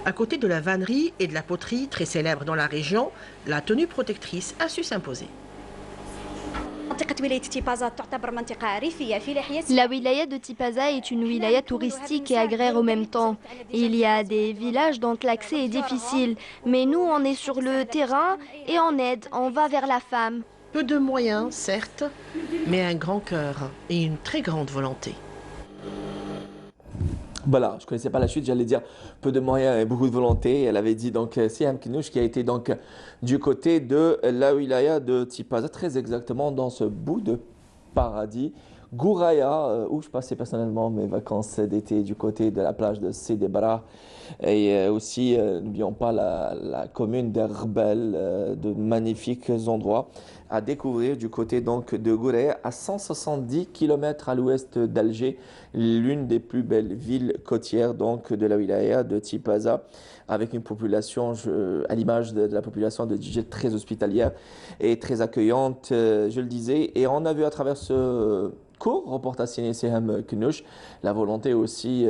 À côté de la vannerie et de la poterie très célèbres dans la région, la tenue protectrice a su s'imposer. La wilaya de Tipaza est une wilaya touristique et agraire en même temps. Il y a des villages dont l'accès est difficile, mais nous on est sur le terrain et on aide, on va vers la femme. Peu de moyens, certes, mais un grand cœur et une très grande volonté. Voilà, je ne connaissais pas la suite, j'allais dire peu de moyens et beaucoup de volonté. Elle avait dit donc Siham Kenouch qui a été donc du côté de la wilaya de Tipaza, très exactement dans ce bout de paradis Gouraya, où je passais personnellement mes vacances d'été du côté de la plage de Sidi Bra. Et aussi, n'oublions pas la commune d'Erbel, de magnifiques endroits à découvrir du côté donc de Gouraya, à 170 km à l'ouest d'Alger, l'une des plus belles villes côtières donc de la wilaya de Tipaza, avec une population, à l'image de la population de Djidjet, très hospitalière et très accueillante, je le disais. Et on a vu à travers ce court reportage signé Seham Knouch la volonté aussi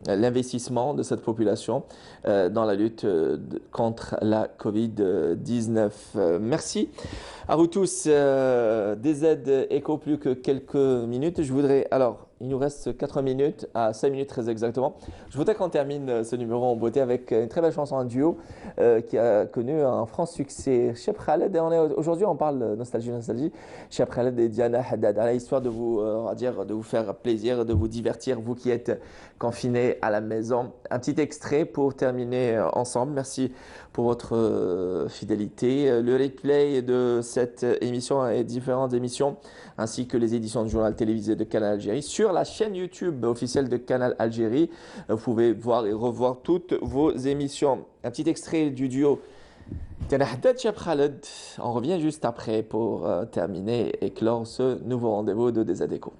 l'investissement de cette population dans la lutte contre la Covid-19. Merci à vous tous. DZ Echo, plus que quelques minutes. Je voudrais, alors, il nous reste 4 minutes, à 5 minutes très exactement. Je voudrais qu'on termine ce numéro en beauté avec une très belle chanson, un duo qui a connu un franc succès. Cheb Khaled, et aujourd'hui on parle nostalgie. Cheb Khaled et Diana Haddad, à l'histoire de vous, de vous faire plaisir, de vous divertir, vous qui êtes confinés à la maison. Un petit extrait pour terminer ensemble. Merci pour votre fidélité. Le replay de cette émission et différentes émissions, ainsi que les éditions du journal télévisé de Canal Algérie, sur la chaîne YouTube officielle de Canal Algérie. Vous pouvez voir et revoir toutes vos émissions. Un petit extrait du duo Diana Haddad, Cheb Khaled. On revient juste après pour terminer et clore ce nouveau rendez-vous de DZ Echo.